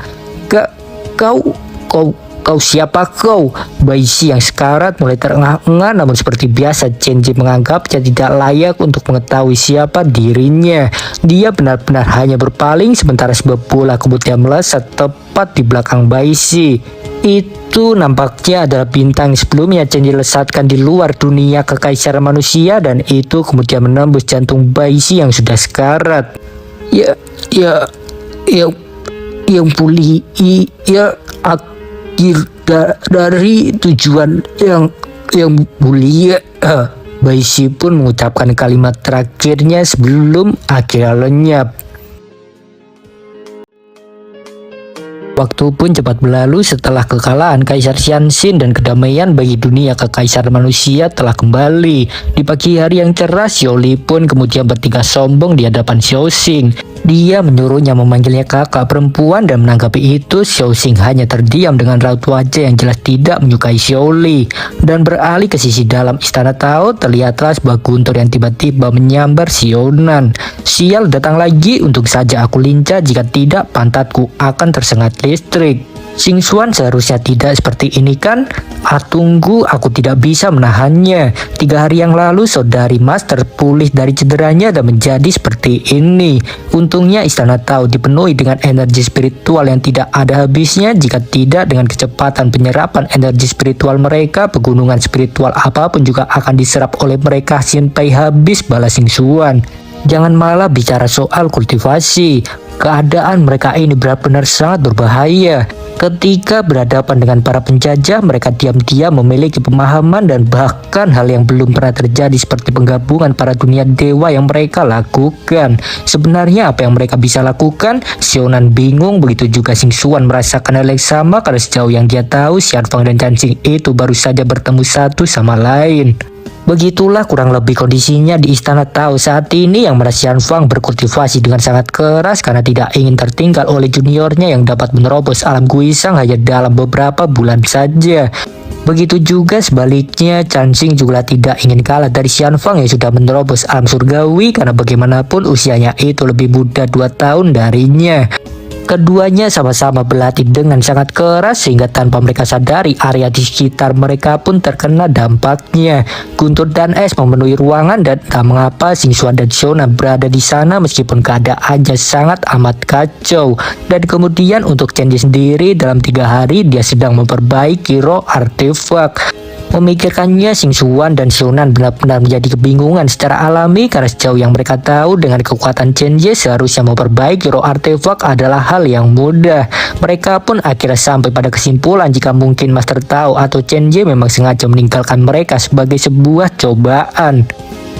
Kau siapa kau? Baishi yang sekarat mulai terengah-engah, namun seperti biasa Zenji menganggapnya tidak layak untuk mengetahui siapa dirinya. Dia benar-benar hanya berpaling sementara sebuah bola kemudian melesat tepat di belakang Baishi. Itu nampaknya adalah bintang yang sebelumnya Zenji lesatkan di luar dunia kekaisaran manusia dan itu kemudian menembus jantung Baishi yang sudah sekarat. Yang pulih, dari tujuan yang mulia. Baishi pun mengucapkan kalimat terakhirnya sebelum akhirnya lenyap. Waktu pun cepat berlalu setelah kekalahan Kaisar Xianxin dan kedamaian bagi dunia kekaisaran manusia telah kembali. Di pagi hari yang cerah, Xiaoli pun kemudian bertingkah sombong di hadapan Xiaoxing. Dia menyuruhnya memanggilnya kakak perempuan dan menanggapi itu Xiaoxing hanya terdiam dengan raut wajah yang jelas tidak menyukai Xiaoli. Dan beralih ke sisi dalam istana Tao, terlihatlah sebuah guntur yang tiba-tiba menyambar Xiaonan. Sial, datang lagi, untuk saja aku lincah, jika tidak pantatku akan tersengat listrik. Xingxuan seharusnya tidak seperti ini kan? Tunggu, aku tidak bisa menahannya. 3 hari yang lalu saudari Mas terpulih dari cederanya dan menjadi seperti ini. Untungnya istana Tao dipenuhi dengan energi spiritual yang tidak ada habisnya. Jika tidak, dengan kecepatan penyerapan energi spiritual mereka, pegunungan spiritual apapun juga akan diserap oleh mereka sampai habis, balas Xingxuan. Jangan malah bicara soal kultivasi. Keadaan mereka ini benar-benar sangat berbahaya. Ketika berhadapan dengan para penjajah, mereka diam-diam memiliki pemahaman dan bahkan hal yang belum pernah terjadi seperti penggabungan para dunia dewa yang mereka lakukan. Sebenarnya apa yang mereka bisa lakukan? Xiaonan bingung, begitu juga Xingxuan merasakan hal yang sama karena sejauh yang dia tahu Xianfang dan Cansing itu baru saja bertemu satu sama lain. Begitulah kurang lebih kondisinya di istana Tao saat ini, yang mana Xianfang berkultivasi dengan sangat keras karena tidak ingin tertinggal oleh juniornya yang dapat menerobos alam Guisang hanya dalam beberapa bulan saja. Begitu juga sebaliknya, Cansing juga tidak ingin kalah dari Xianfang yang sudah menerobos alam surgawi karena bagaimanapun usianya itu lebih muda 2 tahun darinya. Keduanya sama-sama berlatih dengan sangat keras sehingga tanpa mereka sadari area di sekitar mereka pun terkena dampaknya. Guntur dan es memenuhi ruangan dan tak mengapa Xingxuan dan Xiaonan berada di sana meskipun keadaannya sangat amat kacau. Dan kemudian untuk Zenji sendiri, dalam 3 hari dia sedang memperbaiki roh artefak. Memikirkannya, Xingxuan dan Xiaonan benar-benar menjadi kebingungan secara alami karena sejauh yang mereka tahu dengan kekuatan Zenji seharusnya memperbaiki roh artefak adalah hal yang mudah. Mereka pun akhirnya sampai pada kesimpulan jika mungkin Master Tao atau Zenji memang sengaja meninggalkan mereka sebagai sebuah cobaan.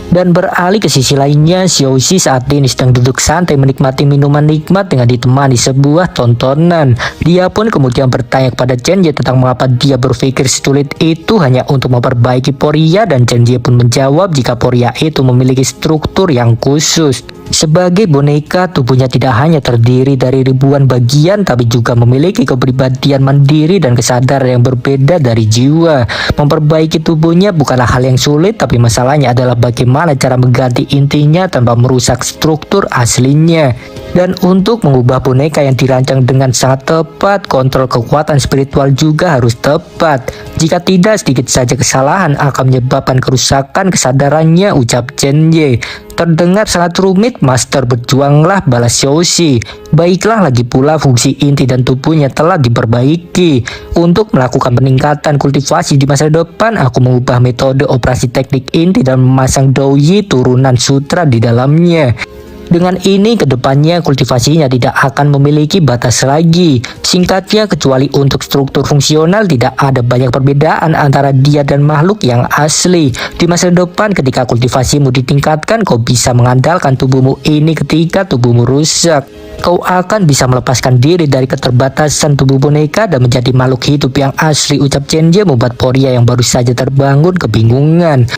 Dan beralih ke sisi lainnya, Xiaoxi saat ini sedang duduk santai menikmati minuman nikmat dengan ditemani sebuah tontonan. Dia pun kemudian bertanya kepada Zenji tentang mengapa dia berpikir sesulit itu hanya untuk memperbaiki Poria, dan Zenji pun menjawab jika Poria itu memiliki struktur yang khusus. Sebagai boneka, tubuhnya tidak hanya terdiri dari ribuan bagian tapi juga memiliki kepribadian mandiri dan kesadaran yang berbeda dari jiwa. Memperbaiki tubuhnya bukanlah hal yang sulit, tapi masalahnya adalah bagaimana cara mengganti intinya tanpa merusak struktur aslinya. Dan untuk mengubah boneka yang dirancang dengan sangat tepat, kontrol kekuatan spiritual juga harus tepat. Jika tidak, sedikit saja kesalahan akan menyebabkan kerusakan kesadarannya, ucap Chen Ye. Terdengar sangat rumit, Master, berjuanglah, balas Xiaoxi. Baiklah, lagi pula fungsi inti dan tubuhnya telah diperbaiki. Untuk melakukan peningkatan kultivasi di masa depan, aku mengubah metode operasi teknik inti dan memasang Douyi turunan sutra di dalamnya. Dengan ini kedepannya kultivasinya tidak akan memiliki batas lagi. Singkatnya, kecuali untuk struktur fungsional tidak ada banyak perbedaan antara dia dan makhluk yang asli. Di masa depan ketika kultivasimu ditingkatkan, kau bisa mengandalkan tubuhmu ini ketika tubuhmu rusak. Kau akan bisa melepaskan diri dari keterbatasan tubuh boneka dan menjadi makhluk hidup yang asli, ucap Chen Ye membuat Poria yang baru saja terbangun kebingungan.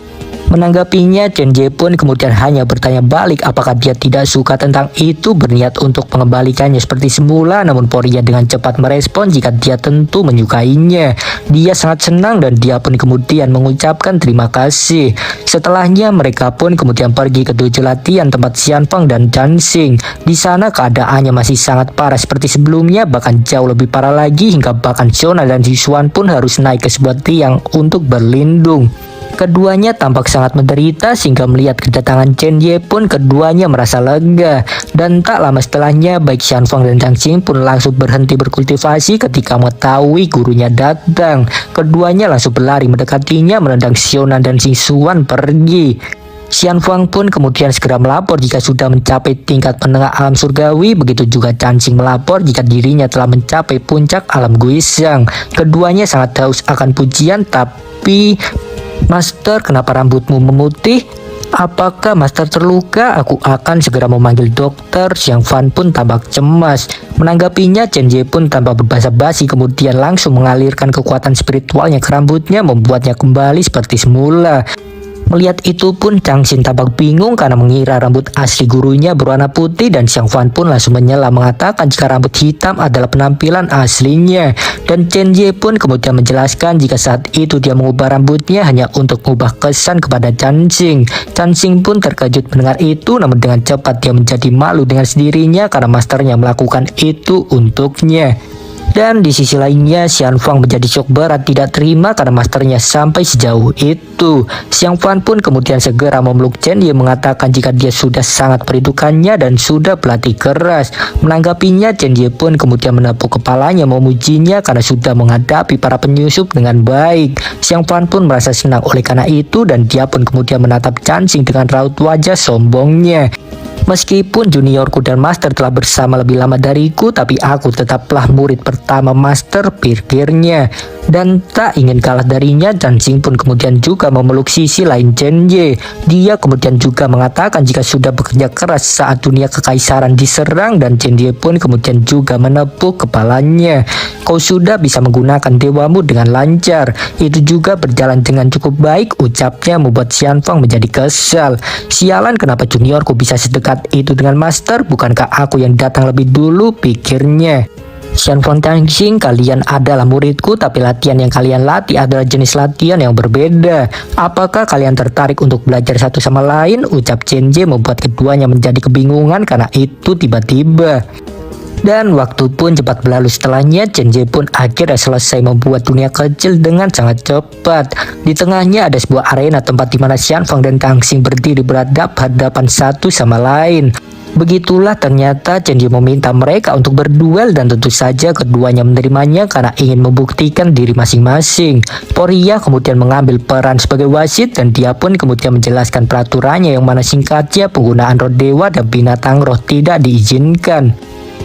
Menanggapinya, Chen Ye pun kemudian hanya bertanya balik apakah dia tidak suka tentang itu, berniat untuk mengembalikannya seperti semula. Namun Poria dengan cepat merespon jika dia tentu menyukainya. Dia sangat senang dan dia pun kemudian mengucapkan terima kasih. Setelahnya mereka pun kemudian pergi ke dojo latihan tempat Xianfang dan Dancing. Di sana keadaannya masih sangat parah seperti sebelumnya, bahkan jauh lebih parah lagi hingga bahkan Xiona dan Xishuan pun harus naik ke sebuah tiang untuk berlindung. Keduanya tampak sangat menderita sehingga melihat kedatangan Chen Ye pun keduanya merasa lega. Dan tak lama setelahnya baik Xianfang dan Zhang Xing pun langsung berhenti berkultivasi ketika mengetahui gurunya datang. Keduanya langsung berlari mendekatinya menendang Xiona dan Xishuan pergi. Xianfang pun kemudian segera melapor jika sudah mencapai tingkat menengah alam surgawi. Begitu juga Dancing melapor jika dirinya telah mencapai puncak alam Guizhang. Keduanya sangat haus akan pujian. Tapi Master, kenapa rambutmu memutih? Apakah Master terluka? Aku akan segera memanggil dokter. Xiang Fan pun tampak cemas. Menanggapinya, Chen Ye pun tanpa berbasa-basi kemudian langsung mengalirkan kekuatan spiritualnya ke rambutnya, membuatnya kembali seperti semula. Melihat itu pun Chang Xin tampak bingung karena mengira rambut asli gurunya berwarna putih, dan Xiang Fan pun langsung menyela mengatakan jika rambut hitam adalah penampilan aslinya. Dan Chen Ye pun kemudian menjelaskan jika saat itu dia mengubah rambutnya hanya untuk mengubah kesan kepada Chan Xing. Chan Xing pun terkejut mendengar itu, namun dengan cepat dia menjadi malu dengan sendirinya karena masternya melakukan itu untuknya. Dan di sisi lainnya, Xianfang menjadi shock berat tidak terima karena masternya sampai sejauh itu. Xianfang pun kemudian segera memeluk Chen Ye mengatakan jika dia sudah sangat merindukannya dan sudah berlatih keras. Menanggapinya, Chen Ye pun kemudian menepuk kepalanya memujinya karena sudah menghadapi para penyusup dengan baik. Xianfang pun merasa senang oleh karena itu, dan dia pun kemudian menatap Chan Xing dengan raut wajah sombongnya. Meskipun juniorku dan master telah bersama lebih lama dariku, tapi aku tetaplah murid pertama master, pikirnya. Dan tak ingin kalah darinya, Chan Xing pun kemudian juga memeluk sisi lain Chen Ye. Dia kemudian juga mengatakan jika sudah bekerja keras saat dunia kekaisaran diserang, dan Chen Ye pun kemudian juga menepuk kepalanya. Kau sudah bisa menggunakan dewamu dengan lancar. Itu juga berjalan dengan cukup baik, ucapnya membuat Xianfang menjadi kesal. Sialan, kenapa juniorku bisa sedekat itu dengan master? Bukankah aku yang datang lebih dulu, pikirnya. Xianfang dan Xing, kalian adalah muridku, tapi latihan yang kalian latih adalah jenis latihan yang berbeda. Apakah kalian tertarik untuk belajar satu sama lain? Ucap Chen Ye membuat keduanya menjadi kebingungan karena itu tiba-tiba. Dan waktu pun cepat berlalu setelahnya. Chen Ye pun akhirnya selesai membuat dunia kecil dengan sangat cepat. Di tengahnya ada sebuah arena tempat di mana Xianfang dan Tang Xing berdiri berhadapan satu sama lain. Begitulah ternyata Chen Ye meminta mereka untuk berduel, dan tentu saja keduanya menerimanya karena ingin membuktikan diri masing-masing. Poria kemudian mengambil peran sebagai wasit, dan dia pun kemudian menjelaskan peraturannya yang mana singkatnya penggunaan roh dewa dan binatang roh tidak diizinkan.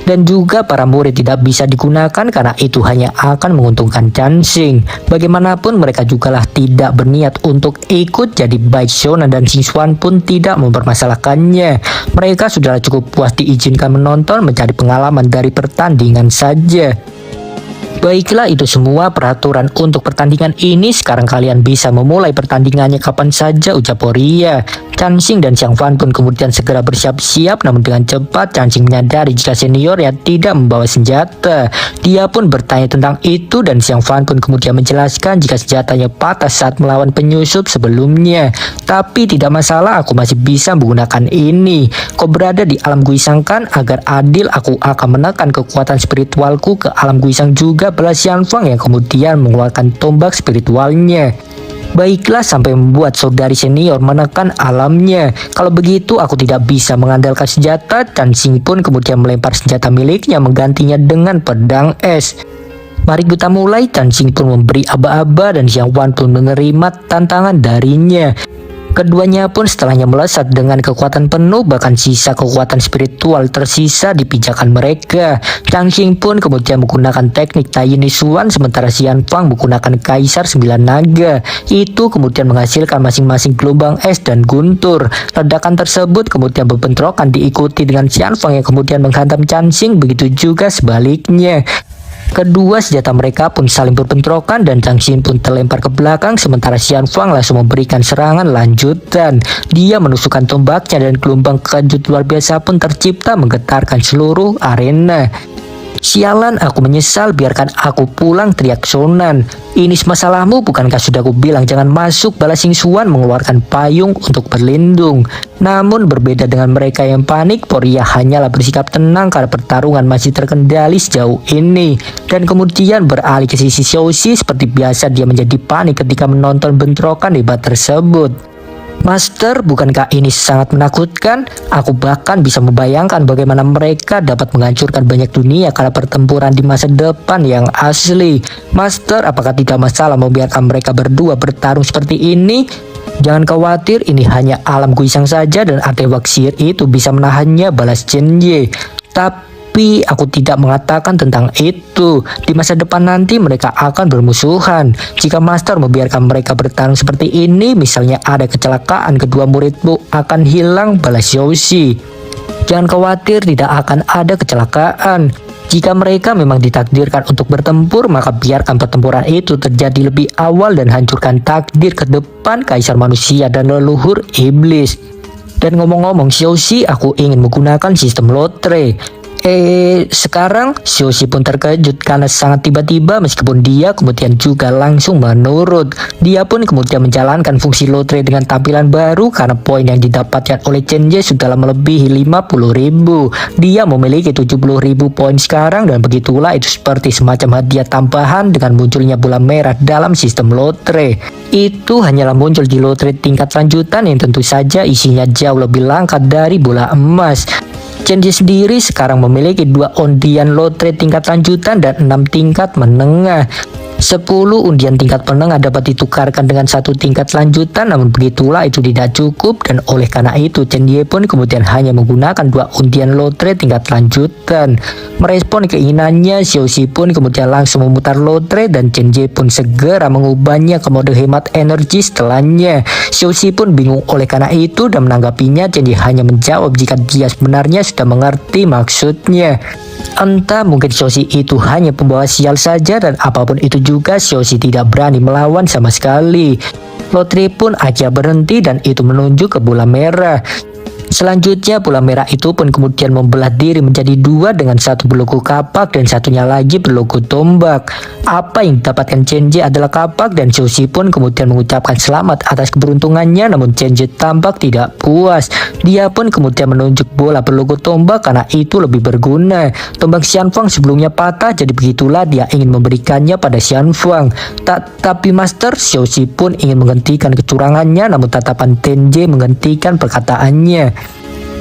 Dan juga para murid tidak bisa digunakan karena itu hanya akan menguntungkan Chan Xing. Bagaimanapun mereka jugalah tidak berniat untuk ikut, jadi baik Xiona dan Xishuan pun tidak mempermasalahkannya. Mereka sudah cukup puas diizinkan menonton, mencari pengalaman dari pertandingan saja. Baiklah, itu semua peraturan untuk pertandingan ini. Sekarang kalian bisa memulai pertandingannya kapan saja, ucap Poria. Chansing dan Xiang Fan pun kemudian segera bersiap-siap, namun dengan cepat Chansing menyadari jika seniornya tidak membawa senjata. Dia pun bertanya tentang itu dan Xiang Fan pun kemudian menjelaskan jika senjatanya patah saat melawan penyusup sebelumnya. Tapi tidak masalah, aku masih bisa menggunakan ini. Kau berada di alam Guisang kan? Agar adil aku akan menekan kekuatan spiritualku ke alam Guisang juga, balas Xian Fang yang kemudian mengeluarkan tombak spiritualnya. Baiklah, sampai membuat saudari senior menekan alamnya. Kalau begitu aku tidak bisa mengandalkan senjata. Chansing pun kemudian melempar senjata miliknya menggantinya dengan pedang es. Mari kita mulai. Chansing pun memberi aba-aba dan Xiang Fan pun menerima tantangan darinya. Keduanya pun setelahnya melesat dengan kekuatan penuh, bahkan sisa kekuatan spiritual tersisa di pijakan mereka. Chansing pun kemudian menggunakan teknik Taiyin Suan, sementara Xian Fang menggunakan Kaisar 9 Naga. Itu kemudian menghasilkan masing-masing gelombang es dan guntur. Ledakan tersebut kemudian berbentrokan diikuti dengan Xian Fang yang kemudian menghantam Chansing, begitu juga sebaliknya. Kedua senjata mereka pun saling berbentrokan dan Chansing pun terlempar ke belakang, sementara Xian Fang langsung memberikan serangan lanjutan. Dia menusukkan tombaknya dan gelombang kejut luar biasa pun tercipta menggetarkan seluruh arena. Sialan, aku menyesal, biarkan aku pulang, teriak Shonan. Ini masalahmu, bukankah sudah aku bilang jangan masuk? Balas Xing Xuan mengeluarkan payung untuk berlindung. Namun berbeda dengan mereka yang panik, Poria hanyalah bersikap tenang karena pertarungan masih terkendali sejauh ini. Dan kemudian beralih ke sisi Xiaoxi, seperti biasa dia menjadi panik ketika menonton bentrokan hebat tersebut. Master, bukankah ini sangat menakutkan? Aku bahkan bisa membayangkan bagaimana mereka dapat menghancurkan banyak dunia karena pertempuran di masa depan yang asli. Master, apakah tidak masalah membiarkan mereka berdua bertarung seperti ini? Jangan khawatir, ini hanya alam Guisang saja dan artefak sihir itu bisa menahannya, balas Chen Ye. Tapi aku tidak mengatakan tentang itu. Di masa depan nanti mereka akan bermusuhan. Jika Master membiarkan mereka bertarung seperti ini, misalnya ada kecelakaan, kedua muridmu akan hilang, balas Xiaoxi. Jangan khawatir, tidak akan ada kecelakaan. Jika mereka memang ditakdirkan untuk bertempur, maka biarkan pertempuran itu terjadi lebih awal dan hancurkan takdir ke depan Kaisar Manusia dan leluhur iblis. Dan ngomong-ngomong Xiaoxi, aku ingin menggunakan sistem lotre. Sekarang Xiaoxi pun terkejut karena sangat tiba-tiba, meskipun dia kemudian juga langsung menurut. Dia pun kemudian menjalankan fungsi lotre dengan tampilan baru karena poin yang didapatkan oleh Chen Ye sudah melebihi 50.000. Dia memiliki 70.000 poin sekarang dan begitulah itu seperti semacam hadiah tambahan dengan munculnya bola merah dalam sistem lotre. Itu hanyalah muncul di lotre tingkat lanjutan yang tentu saja isinya jauh lebih langka dari bola emas. Chen Ye sendiri sekarang memiliki 2 undian lotre tingkat lanjutan dan 6 tingkat menengah. 10 undian tingkat menengah dapat ditukarkan dengan 1 tingkat lanjutan, namun begitulah itu tidak cukup dan oleh karena itu Chen Ye pun kemudian hanya menggunakan 2 undian lotre tingkat lanjutan. Merespon keinginannya, Xiaoxi pun kemudian langsung memutar lotre dan Chen Ye pun segera mengubahnya ke mode hemat energi setelahnya. Xiaoxi pun bingung oleh karena itu dan menanggapinya. Chen Ye hanya menjawab jika dia sebenarnya sudah mengerti maksudnya. Entah mungkin Xiaoxi itu hanya pembawa sial saja dan apapun itu juga Xiaoxi tidak berani melawan sama sekali. Lotre pun aja berhenti dan itu menunjuk ke bola merah. Selanjutnya bola merah itu pun kemudian membelah diri menjadi 2 dengan satu berlogo kapak dan satunya lagi berlogo tombak. Apa yang didapatkan Chen Ye adalah kapak dan Xiaoxi pun kemudian mengucapkan selamat atas keberuntungannya, namun Chen Ye tampak tidak puas. Dia pun kemudian menunjuk bola berlogo tombak karena itu lebih berguna. Tombak Xian Fang sebelumnya patah, jadi begitulah dia ingin memberikannya pada Xian Fang. Tapi Master, Xiaoxi pun ingin menghentikan kecurangannya, namun tatapan Chen Ye menghentikan perkataannya.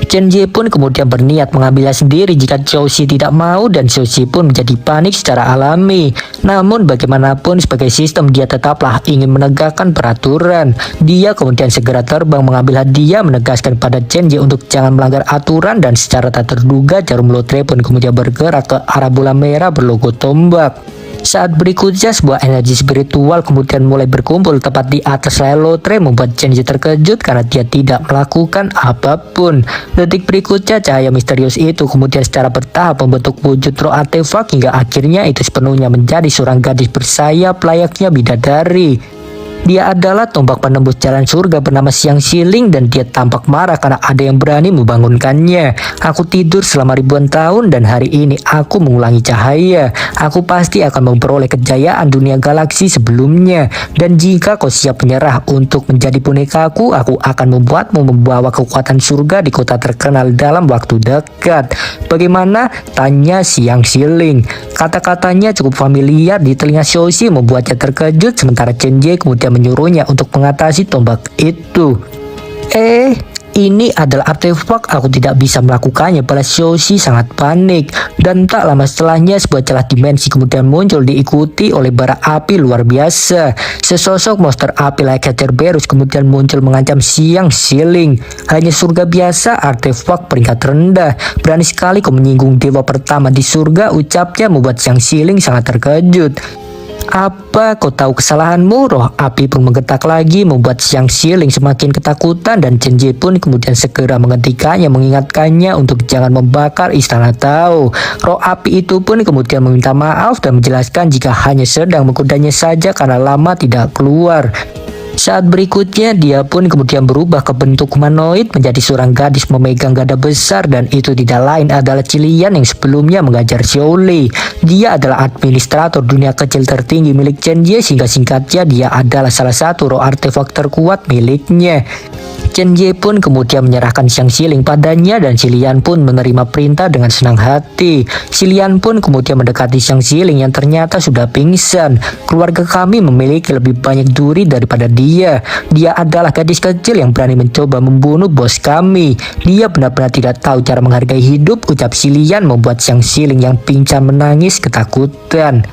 Chen Ye pun kemudian berniat mengambilnya sendiri jika Xiaoxi tidak mau dan Xiaoxi pun menjadi panik secara alami. Namun bagaimanapun sebagai sistem dia tetaplah ingin menegakkan peraturan. Dia kemudian segera terbang mengambil hadiah, menegaskan pada Chen Ye untuk jangan melanggar aturan dan secara tak terduga jarum lotre pun kemudian bergerak ke arah bola merah berlogo tombak. Saat berikutnya sebuah energi spiritual kemudian mulai berkumpul tepat di atas layar lotre, membuat Chen Ye terkejut karena dia tidak melakukan apapun. Detik berikutnya cahaya misterius itu kemudian secara bertahap membentuk wujud roh artefak hingga akhirnya itu sepenuhnya menjadi seorang gadis bersayap layaknya bidadari. Dia adalah tombak penembus jalan surga bernama Siang Siling dan dia tampak marah karena ada yang berani membangunkannya. Aku tidur selama ribuan tahun dan hari ini aku mengulangi cahaya. Aku pasti akan memperoleh kejayaan dunia galaksi sebelumnya. Dan jika kau siap menyerah untuk menjadi bonekaku, aku akan membuatmu membawa kekuatan surga di kota terkenal dalam waktu dekat. Bagaimana? Tanya Siang Siling. Kata-katanya cukup familiar di telinga Xiaoxi membuatnya terkejut sementara Chen Jie kemudian menyuruhnya untuk mengatasi tombak itu. Ini adalah artefak, aku tidak bisa melakukannya. Balas Xiaoxi sangat panik. Dan tak lama setelahnya sebuah celah dimensi kemudian muncul diikuti oleh bara api luar biasa. Sesosok monster api layaknya Cerberus kemudian muncul mengancam Siang Siling. Hanya surga biasa, artefak peringkat rendah. Berani sekali kau menyinggung dewa pertama di surga, ucapnya membuat Siang Siling sangat terkejut. Apa kau tahu kesalahanmu? Roh api pun menggetak lagi membuat Siang Siling semakin ketakutan dan Chen Jie pun kemudian segera menghentikannya mengingatkannya untuk jangan membakar istana Tao. Roh api itu pun kemudian meminta maaf dan menjelaskan jika hanya sedang menggodanya saja karena lama tidak keluar. Saat berikutnya dia pun kemudian berubah ke bentuk humanoid menjadi seorang gadis memegang gada besar dan itu tidak lain adalah Cilian yang sebelumnya mengajar Xiaolei. Dia adalah administrator dunia kecil tertinggi milik Chen Jie sehingga singkatnya dia adalah salah satu roh artefak terkuat miliknya. Chen Jie pun kemudian menyerahkan Siang Siling padanya dan Cilian pun menerima perintah dengan senang hati. Cilian pun kemudian mendekati Siang Siling yang ternyata sudah pingsan. Keluarga kami memiliki lebih banyak duri daripada dia. Dia adalah gadis kecil yang berani mencoba membunuh bos kami. Dia benar-benar tidak tahu cara menghargai hidup, ucap Cilian membuat Siang Siling yang pincang menangis ketakutan.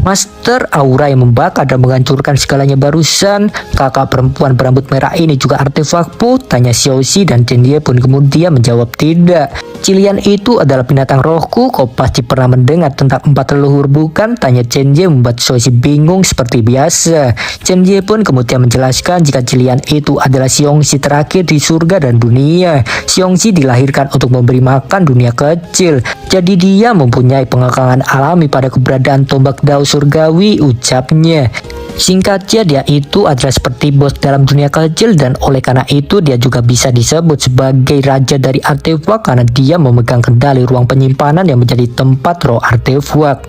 Master aura yang membakar dan menghancurkan segalanya barusan. Kakak perempuan berambut merah ini juga artefakmu? Tanya Xiaoxi dan Chen Jie pun kemudian menjawab tidak. Cilian itu adalah binatang rohku. Kau pasti pernah mendengar tentang 4 leluhur bukan? Tanya Chen Jie membuat Xiaoxi bingung seperti biasa. Chen Jie pun kemudian menjelaskan jika Cilian itu adalah Xiongxi terakhir di surga dan dunia. Xiongxi dilahirkan untuk memberi makan dunia kecil. Jadi dia mempunyai pengekangan alami pada keberadaan tombak Dao surgawi, ucapnya. Singkatnya dia itu adalah seperti bos dalam dunia kecil dan oleh karena itu dia juga bisa disebut sebagai raja dari artefak karena dia memegang kendali ruang penyimpanan yang menjadi tempat roh artefak.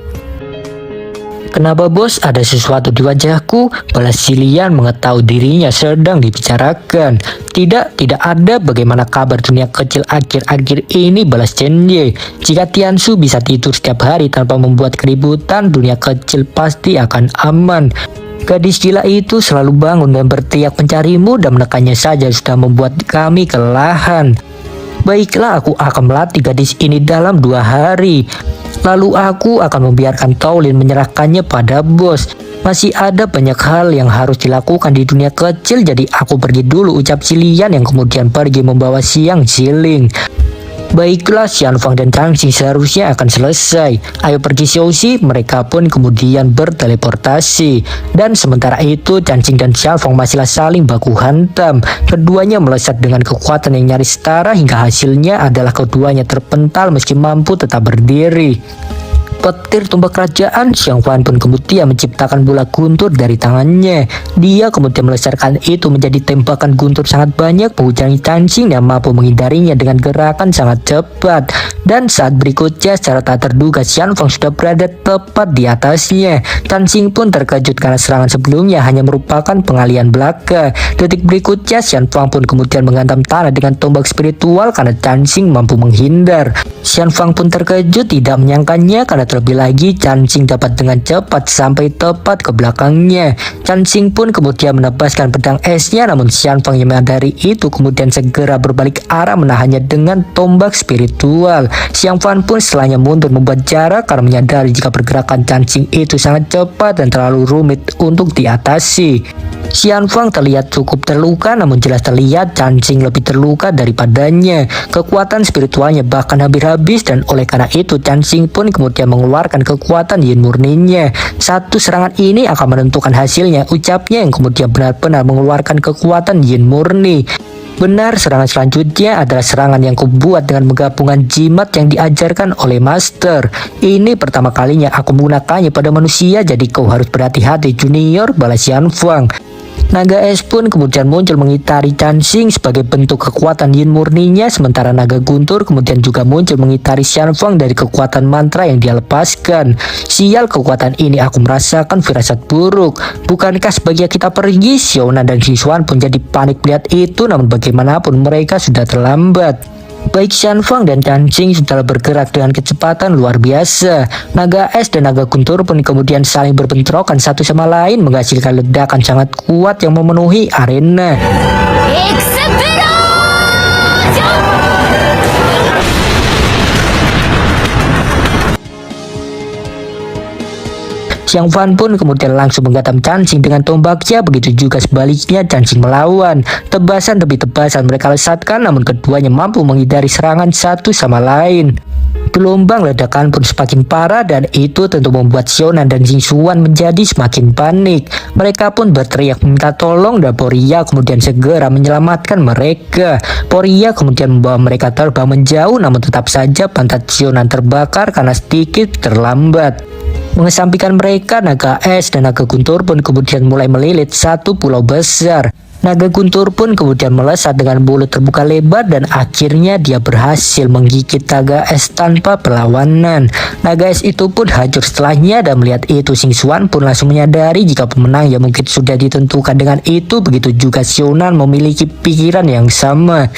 Kenapa bos? Ada sesuatu di wajahku? Balas Cilian mengetahui dirinya sedang dibicarakan. Tidak ada. Bagaimana kabar dunia kecil akhir-akhir ini? Balas Chen Jie. Jika Tiansu bisa tidur setiap hari tanpa membuat keributan, dunia kecil pasti akan aman. Gadis gila itu selalu bangun dan berteriak mencarimu dan menekannya saja sudah membuat kami kelelahan. Baiklah, aku akan melatih gadis ini dalam 2 hari. Lalu aku akan membiarkan Taolin menyerahkannya pada bos. Masih ada banyak hal yang harus dilakukan di dunia kecil, jadi aku pergi dulu, ucap Cilian yang kemudian pergi membawa Siang Siling. Baiklah, Xianfang dan Changxing seharusnya akan selesai. Ayo pergi Xiaoxi. Mereka pun kemudian berteleportasi. Dan sementara itu Changxing dan Xianfang masihlah saling baku hantam. Keduanya melesat dengan kekuatan yang nyaris setara hingga hasilnya adalah keduanya terpental meski mampu tetap berdiri. Petir tombak kerajaan, Xianfang pun kemudian menciptakan bola guntur dari tangannya. Dia kemudian melesarkan itu menjadi tembakan guntur sangat banyak menghujani Changxing yang mampu menghindarinya dengan gerakan sangat cepat. Dan saat berikutnya secara tak terduga Xianfang sudah berada tepat di atasnya. Changxing pun terkejut karena serangan sebelumnya hanya merupakan pengalian belaka. Detik berikutnya Xianfang pun kemudian menghantam tanah dengan tombak spiritual karena Changxing mampu menghindar. Xianfang pun terkejut tidak menyangkanya karena terlebih lagi Changxing dapat dengan cepat sampai tepat ke belakangnya. Changxing pun kemudian menebaskan pedang esnya namun Xianfang yang menyadari itu kemudian segera berbalik arah menahannya dengan tombak spiritual. Xianfang pun setelahnya mundur membuat jarak karena menyadari jika pergerakan Changxing itu sangat cepat dan terlalu rumit untuk diatasi. Xianfang terlihat cukup terluka namun jelas terlihat Changxing lebih terluka daripadanya. Kekuatan spiritualnya bahkan hampir habis dan oleh karena itu Changxing pun kemudian mengeluarkan kekuatan yin murninya. Satu serangan ini akan menentukan hasilnya, ucapnya yang kemudian benar-benar mengeluarkan kekuatan yin murni. Benar, serangan selanjutnya adalah serangan yang kubuat dengan menggabungkan jimat yang diajarkan oleh Master. Ini pertama kalinya aku menggunakannya pada manusia, jadi kau harus berhati-hati Junior, balas Yanfang. Naga es pun kemudian muncul mengitari Chansing sebagai bentuk kekuatan yin murninya, sementara naga guntur kemudian juga muncul mengitari Xianfang dari kekuatan mantra yang dia lepaskan. Sial, kekuatan ini aku merasakan firasat buruk. Bukankah sebagai kita pergi, Xiaonan dan Xishuan pun jadi panik melihat itu, namun bagaimanapun mereka sudah terlambat. Baik Xianfang dan Chansing sudah bergerak dengan kecepatan luar biasa. Naga es dan naga guntur pun kemudian saling berbentrokan satu sama lain, menghasilkan ledakan sangat kuat yang memenuhi arena. Xiang Fan pun kemudian langsung menggatam Chansing dengan tombaknya, begitu juga sebaliknya Chansing melawan. Tebasan demi tebasan mereka lesatkan, namun keduanya mampu menghindari serangan satu sama lain. Gelombang ledakan pun semakin parah dan itu tentu membuat Xiaonan dan Xishuan menjadi semakin panik. Mereka pun berteriak minta tolong dan Poria kemudian segera menyelamatkan mereka. Poria kemudian membawa mereka terbang menjauh, namun tetap saja pantat Xiaonan terbakar karena sedikit terlambat. Mengesampingkan mereka, naga es dan naga guntur pun kemudian mulai melilit satu pulau besar. Naga guntur pun kemudian melesat dengan mulut terbuka lebar dan akhirnya dia berhasil menggigit naga es tanpa perlawanan. Naga es itu pun hancur setelahnya, dan melihat itu Xishuan pun langsung menyadari jika pemenang yang mungkin sudah ditentukan dengan itu. Begitu juga Xiaonan memiliki pikiran yang sama.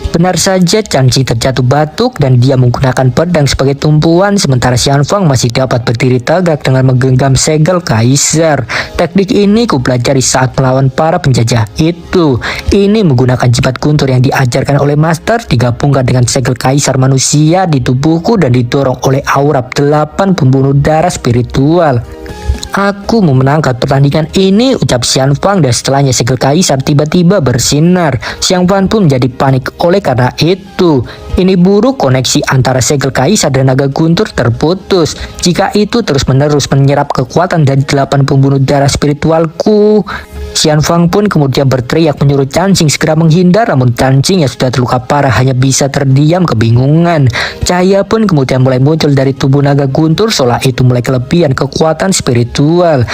Benar saja, Chansing terjatuh batuk dan dia menggunakan pedang sebagai tumpuan, sementara Xianfang masih dapat berdiri tegak dengan menggenggam segel kaisar. Teknik ini kupelajari saat melawan para penjajah itu. Ini menggunakan jimat guntur yang diajarkan oleh Master, digabungkan dengan segel kaisar manusia di tubuhku dan didorong oleh aura 8 pembunuh darah spiritual. Aku memenangkan pertandingan ini, ucap Xianfang, dan setelahnya segel kaisar tiba-tiba bersinar. Xianfang pun menjadi panik oleh karena itu. Ini buruk, koneksi antara segel kaisar dan naga guntur terputus. Jika itu terus-menerus menyerap kekuatan dari 8 pembunuh darah spiritualku. Xianfang pun kemudian berteriak menyuruh Chansing segera menghindar, namun Chansing yang sudah terluka parah hanya bisa terdiam kebingungan. Cahaya pun kemudian mulai muncul dari tubuh naga guntur, seolah itu mulai kelebihan kekuatan spiritual.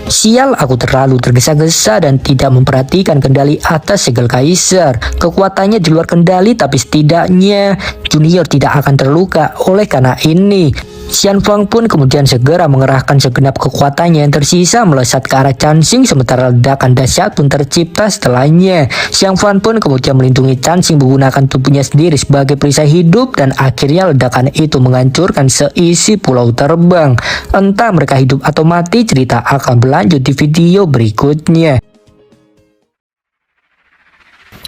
Sial, aku terlalu tergesa-gesa dan tidak memperhatikan kendali atas segel kaisar. Kekuatannya di luar kendali, tapi setidaknya Junior tidak akan terluka oleh karena ini. Xianfang pun kemudian segera mengerahkan segenap kekuatannya yang tersisa melesat ke arah Chansing, sementara ledakan dahsyat pun tercipta setelahnya. Xianfang pun kemudian melindungi Chansing menggunakan tubuhnya sendiri sebagai perisai hidup, dan akhirnya ledakan itu menghancurkan seisi pulau terbang. Entah mereka hidup atau mati, cerita akan berlanjut di video berikutnya.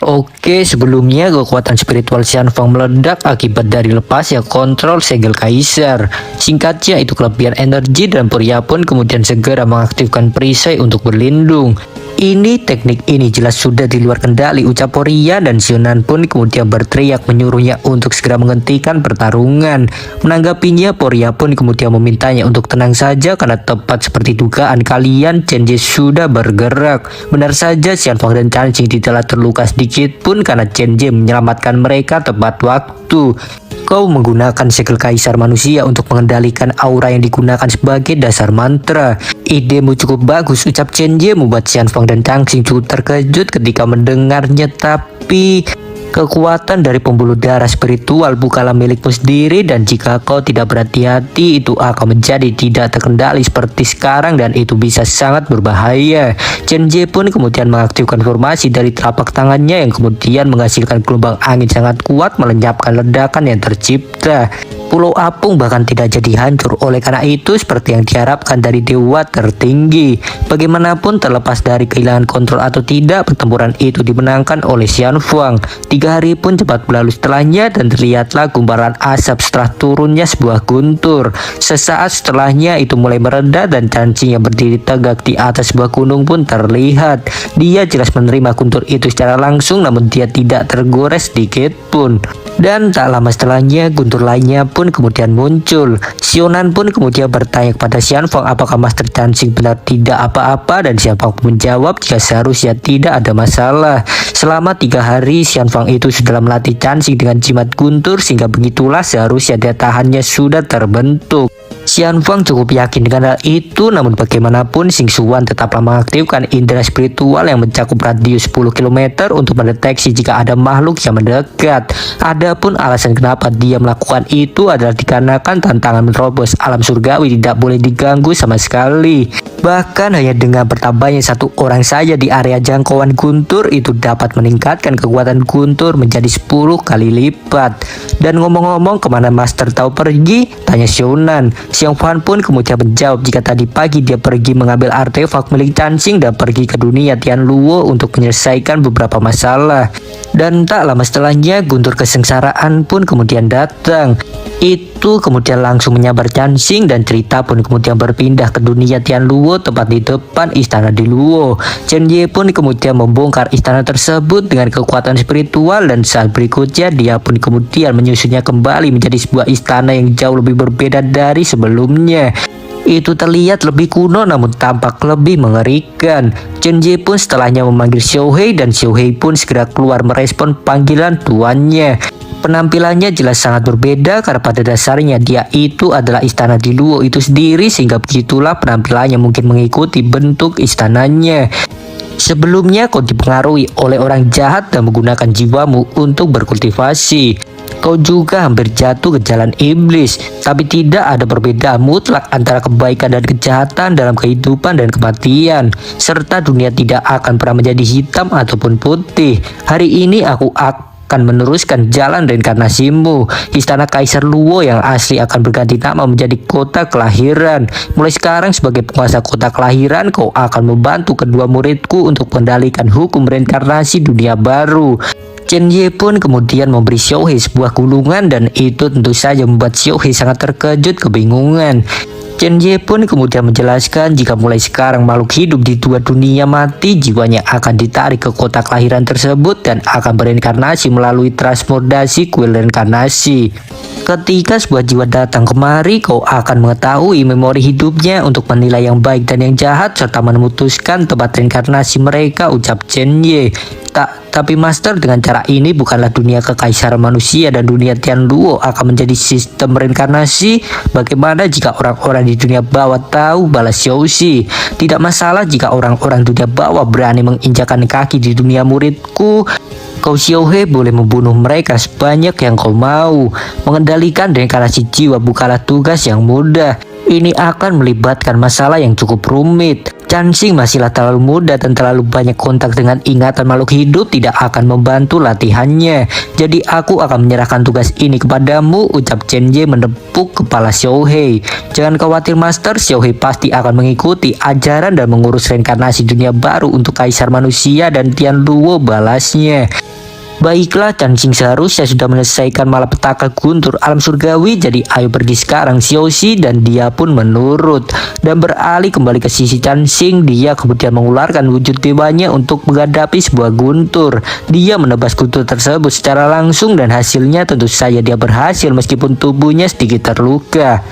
Oke, sebelumnya kekuatan spiritual Xianfang meledak akibat dari lepasnya kontrol segel kaisar. Singkatnya itu kelebihan energi, dan Poria pun kemudian segera mengaktifkan perisai untuk berlindung. Ini teknik ini jelas sudah di luar kendali, ucap Poria, dan Xiaonan pun kemudian berteriak menyuruhnya untuk segera menghentikan pertarungan. Menanggapinya, Poria pun kemudian memintanya untuk tenang saja karena tepat seperti dugaan kalian, Chen Jie sudah bergerak. Benar saja, Xianfang dan Chansing tidaklah terluka sedikit pun karena Chen Jie menyelamatkan mereka tepat waktu. Kau menggunakan segel kaisar manusia untuk mengendalikan aura yang digunakan sebagai dasar mantra. Idemu cukup bagus, ucap Chen Jie, membuat Xianfang dan Chansing cukup terkejut ketika mendengarnya. Tapi kekuatan dari pembuluh darah spiritual bukanlah milikmu sendiri, dan jika kau tidak berhati-hati itu akan menjadi tidak terkendali seperti sekarang, dan itu bisa sangat berbahaya. Chen Jie pun kemudian mengaktifkan formasi dari telapak tangannya yang kemudian menghasilkan gelombang angin sangat kuat melenyapkan ledakan yang tercipta. Pulau Apung bahkan tidak jadi hancur oleh karena itu, seperti yang diharapkan dari dewa tertinggi. Bagaimanapun, terlepas dari kehilangan kontrol atau tidak, pertempuran itu dimenangkan oleh Xianfang. 3 hari pun cepat berlalu setelahnya, dan terlihatlah gumparan asap setelah turunnya sebuah guntur. Sesaat setelahnya itu mulai mereda, dan Chansing yang berdiri tegak di atas sebuah gunung pun terlihat. Dia jelas menerima guntur itu secara langsung, namun dia tidak tergores sedikit pun. Dan tak lama setelahnya guntur lainnya pun kemudian muncul. Xiaonan pun kemudian bertanya kepada Xianfang apakah Master Chansing benar tidak apa-apa, dan Xianfang pun menjawab jika seharusnya tidak ada masalah. Selama 3 hari Xianfang itu sudah melatih Chansing dengan jimat guntur, sehingga begitulah seharusnya daya tahannya sudah terbentuk. Xianfang cukup yakin dengan hal itu, namun bagaimanapun Xing Xuan tetaplah mengaktifkan indera spiritual yang mencakup radius 10 km untuk mendeteksi jika ada makhluk yang mendekat. Adapun alasan kenapa dia melakukan itu adalah dikarenakan tantangan menerobos alam surgawi tidak boleh diganggu sama sekali. Bahkan hanya dengan bertambahnya 1 orang saja di area jangkauan guntur itu dapat meningkatkan kekuatan guntur menjadi 10 kali lipat. Dan ngomong-ngomong, kemana Master tahu pergi? Tanya Xiaonan. Xianfang pun kemudian menjawab jika tadi pagi dia pergi mengambil artefak milik Chansing dan pergi ke dunia Tianluo untuk menyelesaikan beberapa masalah. Dan tak lama setelahnya guntur kesengsaraan pun kemudian datang. Itu kemudian langsung menyambar Chansing dan cerita pun kemudian berpindah ke dunia Tianluo, tepat di depan istana Diluo. Chen Ye pun kemudian membongkar istana tersebut dengan kekuatan spiritual, dan saat berikutnya dia pun kemudian menyusunnya kembali menjadi sebuah istana yang jauh lebih berbeda dari sebelumnya. Itu terlihat lebih kuno namun tampak lebih mengerikan. Chen Ye pun setelahnya memanggil Xiao Hei, dan Xiao Hei pun segera keluar merespon panggilan tuannya. Penampilannya jelas sangat berbeda karena pada dasarnya dia itu adalah istana Diluo itu sendiri, sehingga begitulah penampilannya mungkin mengikuti bentuk istananya. Sebelumnya kau dipengaruhi oleh orang jahat dan menggunakan jiwamu untuk berkultivasi. Kau juga hampir jatuh ke jalan iblis, tapi tidak ada perbedaan mutlak antara kebaikan dan kejahatan dalam kehidupan dan kematian, serta dunia tidak akan pernah menjadi hitam ataupun putih. Hari ini aku akan meneruskan jalan reinkarnasimu. Istana Kaisar Luo yang asli akan berganti nama menjadi kota kelahiran. Mulai sekarang sebagai penguasa kota kelahiran, kau akan membantu kedua muridku untuk mengendalikan hukum reinkarnasi dunia baru. Chen Ye pun kemudian memberi Xiao Hei sebuah gulungan, dan itu tentu saja membuat Xiao Hei sangat terkejut kebingungan. Chen Ye pun kemudian menjelaskan jika mulai sekarang makhluk hidup di 2 dunia mati jiwanya akan ditarik ke kota kelahiran tersebut dan akan bereinkarnasi melalui transmutasi kuil reinkarnasi. Ketika sebuah jiwa datang kemari, kau akan mengetahui memori hidupnya untuk menilai yang baik dan yang jahat serta memutuskan tempat reinkarnasi mereka, ucap Chen Ye. Tapi Master, dengan cara ini bukanlah dunia kekaisaran manusia dan dunia Tianluo akan menjadi sistem reinkarnasi. Bagaimana jika orang-orang di dunia bawah tahu? Balas Xiaoxi. Tidak masalah jika orang-orang dunia bawah berani menginjakan kaki di dunia muridku. Kau Xiao Hei boleh membunuh mereka sebanyak yang kau mau. Mengendalikan reinkarnasi jiwa bukanlah tugas yang mudah. Ini akan melibatkan masalah yang cukup rumit. Chansing masihlah terlalu muda dan terlalu banyak kontak dengan ingatan makhluk hidup tidak akan membantu latihannya. Jadi aku akan menyerahkan tugas ini kepadamu, ucap Chen Ye menepuk kepala Xiao Hei. Jangan khawatir Master, Xiao Hei pasti akan mengikuti ajaran dan mengurus reinkarnasi dunia baru untuk Kaisar Manusia dan Tianluo, balasnya. Baiklah, Chansing seharusnya sudah menyelesaikan malapetaka guntur alam surgawi, jadi ayo pergi sekarang Xiaoxi, dan dia pun menurut. Dan beralih kembali ke sisi Chansing, dia kemudian mengeluarkan wujud dewanya untuk menghadapi sebuah guntur. Dia menebas guntur tersebut secara langsung dan hasilnya tentu saja dia berhasil meskipun tubuhnya sedikit terluka.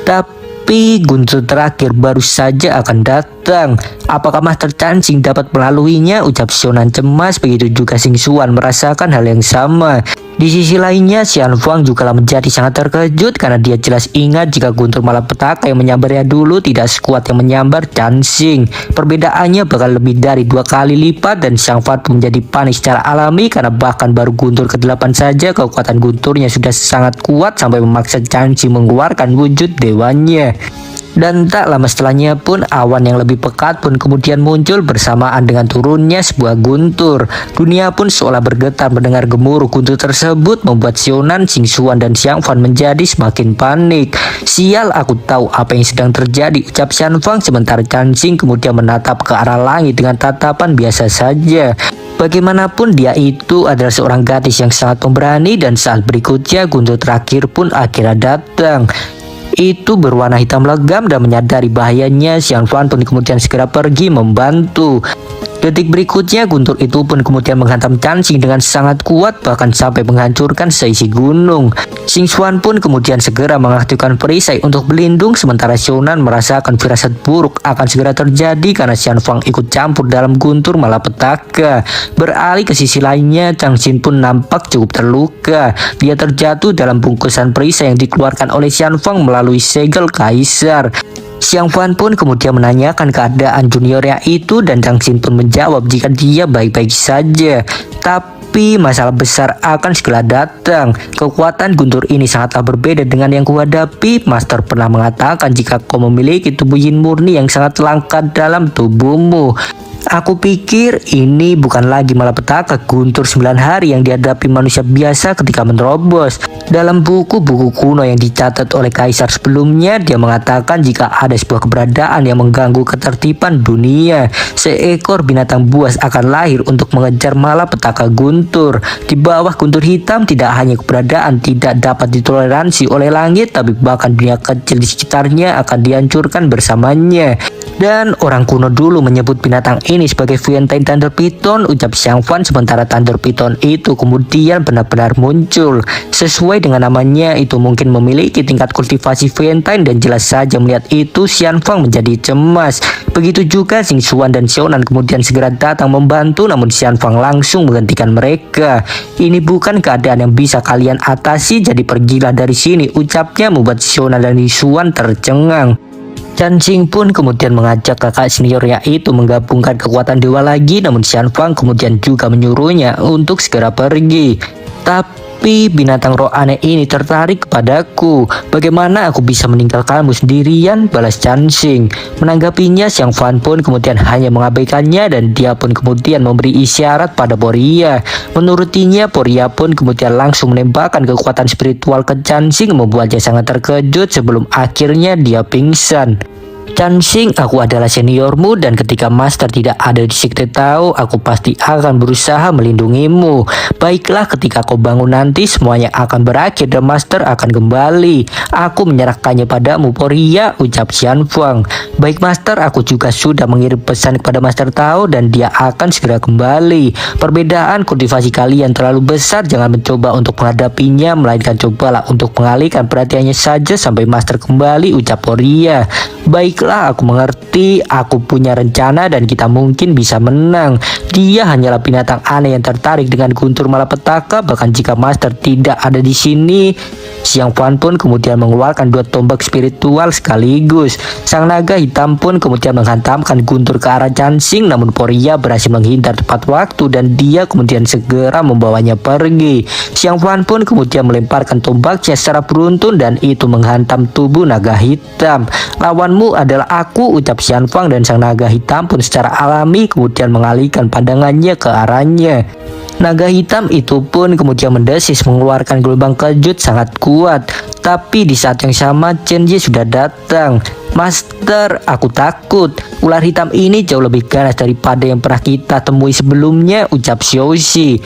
Tapi guntur terakhir baru saja akan datang. Apakah Master Chansing dapat melaluinya? Ucap Xiaonan cemas. Begitu juga Xing Xuan merasakan hal yang sama. Di sisi lainnya, Xianfang juga menjadi sangat terkejut karena dia jelas ingat jika guntur malapetaka yang menyambarnya dulu tidak sekuat yang menyambar Chansing. Perbedaannya bakal lebih dari 2 kali lipat, dan Xianfang pun menjadi panik secara alami karena bahkan baru guntur ke-8 saja kekuatan gunturnya sudah sangat kuat sampai memaksa Chansing mengeluarkan wujud dewanya. Dan tak lama setelahnya pun awan yang lebih pekat pun kemudian muncul bersamaan dengan turunnya sebuah guntur. Dunia pun seolah bergetar mendengar gemuruh guntur tersebut, membuat Xiaonan, Xing Xuan dan Xianfang menjadi semakin panik. Sial, aku tahu apa yang sedang terjadi, ucap Xianfang, sementara Chansing kemudian menatap ke arah langit dengan tatapan biasa saja. Bagaimanapun dia itu adalah seorang gadis yang sangat pemberani, dan saat berikutnya guntur terakhir pun akhirnya datang. Itu berwarna hitam legam, dan menyadari bahayanya Xianfang pun kemudian segera pergi membantu. Detik berikutnya guntur itu pun kemudian menghantam Chansing dengan sangat kuat, bahkan sampai menghancurkan seisi gunung. Xing Xuan pun kemudian segera mengaktifkan perisai untuk berlindung, sementara Xiaonan merasakan firasat buruk akan segera terjadi karena Xianfang ikut campur dalam guntur malapetaka. Beralih ke sisi lainnya, Chansing pun nampak cukup terluka. Dia terjatuh dalam bungkusan perisai yang dikeluarkan oleh Xianfang melalui segel kaisar. Xiang Fan pun kemudian menanyakan keadaan juniornya itu dan Chansing pun menjawab jika dia baik-baik saja. Tapi masalah besar akan segera datang. Kekuatan guntur ini sangatlah berbeda dengan yang kuhadapi. Master pernah mengatakan jika kau memiliki tubuh yin murni yang sangat langka dalam tubuhmu. Aku pikir ini bukan lagi malapetaka guntur 9 hari yang dihadapi manusia biasa ketika menerobos. Dalam buku-buku kuno yang dicatat oleh kaisar sebelumnya, dia mengatakan jika ada sebuah keberadaan yang mengganggu ketertiban dunia, seekor binatang buas akan lahir untuk mengejar malapetaka guntur. Di bawah guntur hitam tidak hanya keberadaan tidak dapat ditoleransi oleh langit, tapi bahkan dunia kecil di sekitarnya akan dihancurkan bersamanya. Dan orang kuno dulu menyebut binatang ini sebagai Fientine Thunder Python, ucap Xiang Fan, sementara Thunder Python itu kemudian benar-benar muncul. Sesuai dengan namanya, itu mungkin memiliki tingkat kultivasi Fientine dan jelas saja melihat itu Xiang Fan menjadi cemas. Begitu juga Xing Xuan dan Xiaonan kemudian segera datang membantu, namun Xiang Fan langsung menghentikan mereka. Ini bukan keadaan yang bisa kalian atasi, jadi pergilah dari sini, ucapnya membuat Xiaonan dan Xuan tercengang. Chansing pun kemudian mengajak kakak seniornya itu menggabungkan kekuatan dewa lagi, namun Xianfang kemudian juga menyuruhnya untuk segera pergi. Tapi binatang roh aneh ini tertarik kepadaku. Bagaimana aku bisa meninggalkanmu sendirian? Balas Chansing. Menanggapinya, Xiang Fan pun kemudian hanya mengabaikannya dan dia pun kemudian memberi isyarat pada Poria. Menurutinya, Poria pun kemudian langsung menembakkan kekuatan spiritual ke Chansing, membuatnya sangat terkejut sebelum akhirnya dia pingsan. Chansing, aku adalah seniormu dan ketika Master tidak ada di Secret Tao, aku pasti akan berusaha melindungimu. Baiklah, ketika kau bangun nanti semuanya akan berakhir dan Master akan kembali. Aku menyerahkannya padamu, Poria, ucap Xianfang. Baik Master, aku juga sudah mengirim pesan kepada Master Tao dan dia akan segera kembali. Perbedaan kultivasi kalian terlalu besar, jangan mencoba untuk menghadapinya, melainkan cobalah untuk mengalihkan perhatiannya saja sampai Master kembali, ucap Poria. Baiklah, aku mengerti, aku punya rencana dan kita mungkin bisa menang. Dia hanyalah binatang aneh yang tertarik dengan guntur malapetaka, bahkan jika Master tidak ada di sini. Xiang Fan pun kemudian mengeluarkan 2 tombak spiritual sekaligus. Sang naga hitam pun kemudian menghantamkan guntur ke arah Chansing, namun Poria berhasil menghindar tepat waktu dan dia kemudian segera membawanya pergi. Xiang Fan pun kemudian melemparkan tombaknya secara beruntun dan itu menghantam tubuh naga hitam. Lawanmu adalah aku, ucap Xianfang, dan sang naga hitam pun secara alami kemudian mengalihkan pandangannya ke arahnya. Naga hitam itu pun kemudian mendesis mengeluarkan gelombang kejut sangat kuat. Tapi di saat yang sama Chen Ye sudah datang. Master, aku takut. Ular hitam ini jauh lebih ganas daripada yang pernah kita temui sebelumnya, ucap Xiaoxi.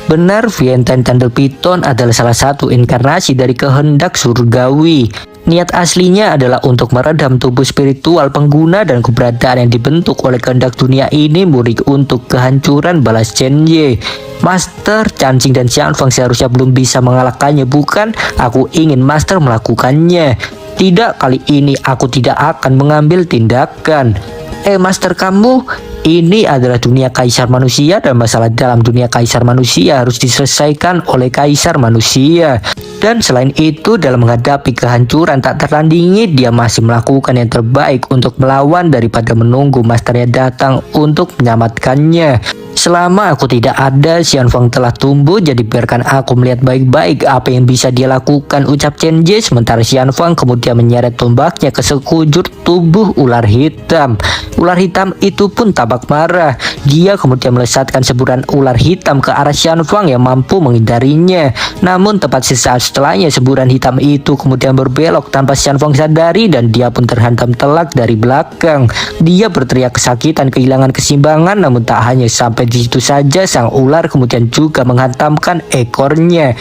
Benar, Fientine Thunder Python adalah salah satu inkarnasi dari kehendak surgawi. Niat aslinya adalah untuk meredam tubuh spiritual pengguna dan keberadaan yang dibentuk oleh kehendak dunia ini murni untuk kehancuran, balas Chen Ye. Master, Chansing dan Xianfang seharusnya belum bisa mengalahkannya, bukan? Aku ingin Master melakukannya. Tidak, kali ini aku tidak akan mengambil tindakan. Master, kamu, ini adalah dunia kaisar manusia dan masalah dalam dunia kaisar manusia harus diselesaikan oleh kaisar manusia. Dan selain itu, dalam menghadapi kehancuran tak tertandingi, dia masih melakukan yang terbaik untuk melawan daripada menunggu masternya datang untuk menyelamatkannya. Selama aku tidak ada, Xianfang telah tumbuh, jadi biarkan aku melihat baik-baik apa yang bisa dia lakukan, ucap Chen Ye, sementara Xianfang kemudian menyeret tombaknya ke sekujur tubuh ular hitam. Ular hitam itu pun tampak marah. Dia kemudian melesatkan seburan ular hitam ke arah Xianfang yang mampu menghindarinya. Namun tepat sesaat setelahnya, seburan hitam itu kemudian berbelok tanpa Xianfang sadari dan dia pun terhantam telak dari belakang. Dia berteriak kesakitan, kehilangan keseimbangan, namun tak hanya sampai di situ saja, sang ular kemudian juga menghantamkan ekornya.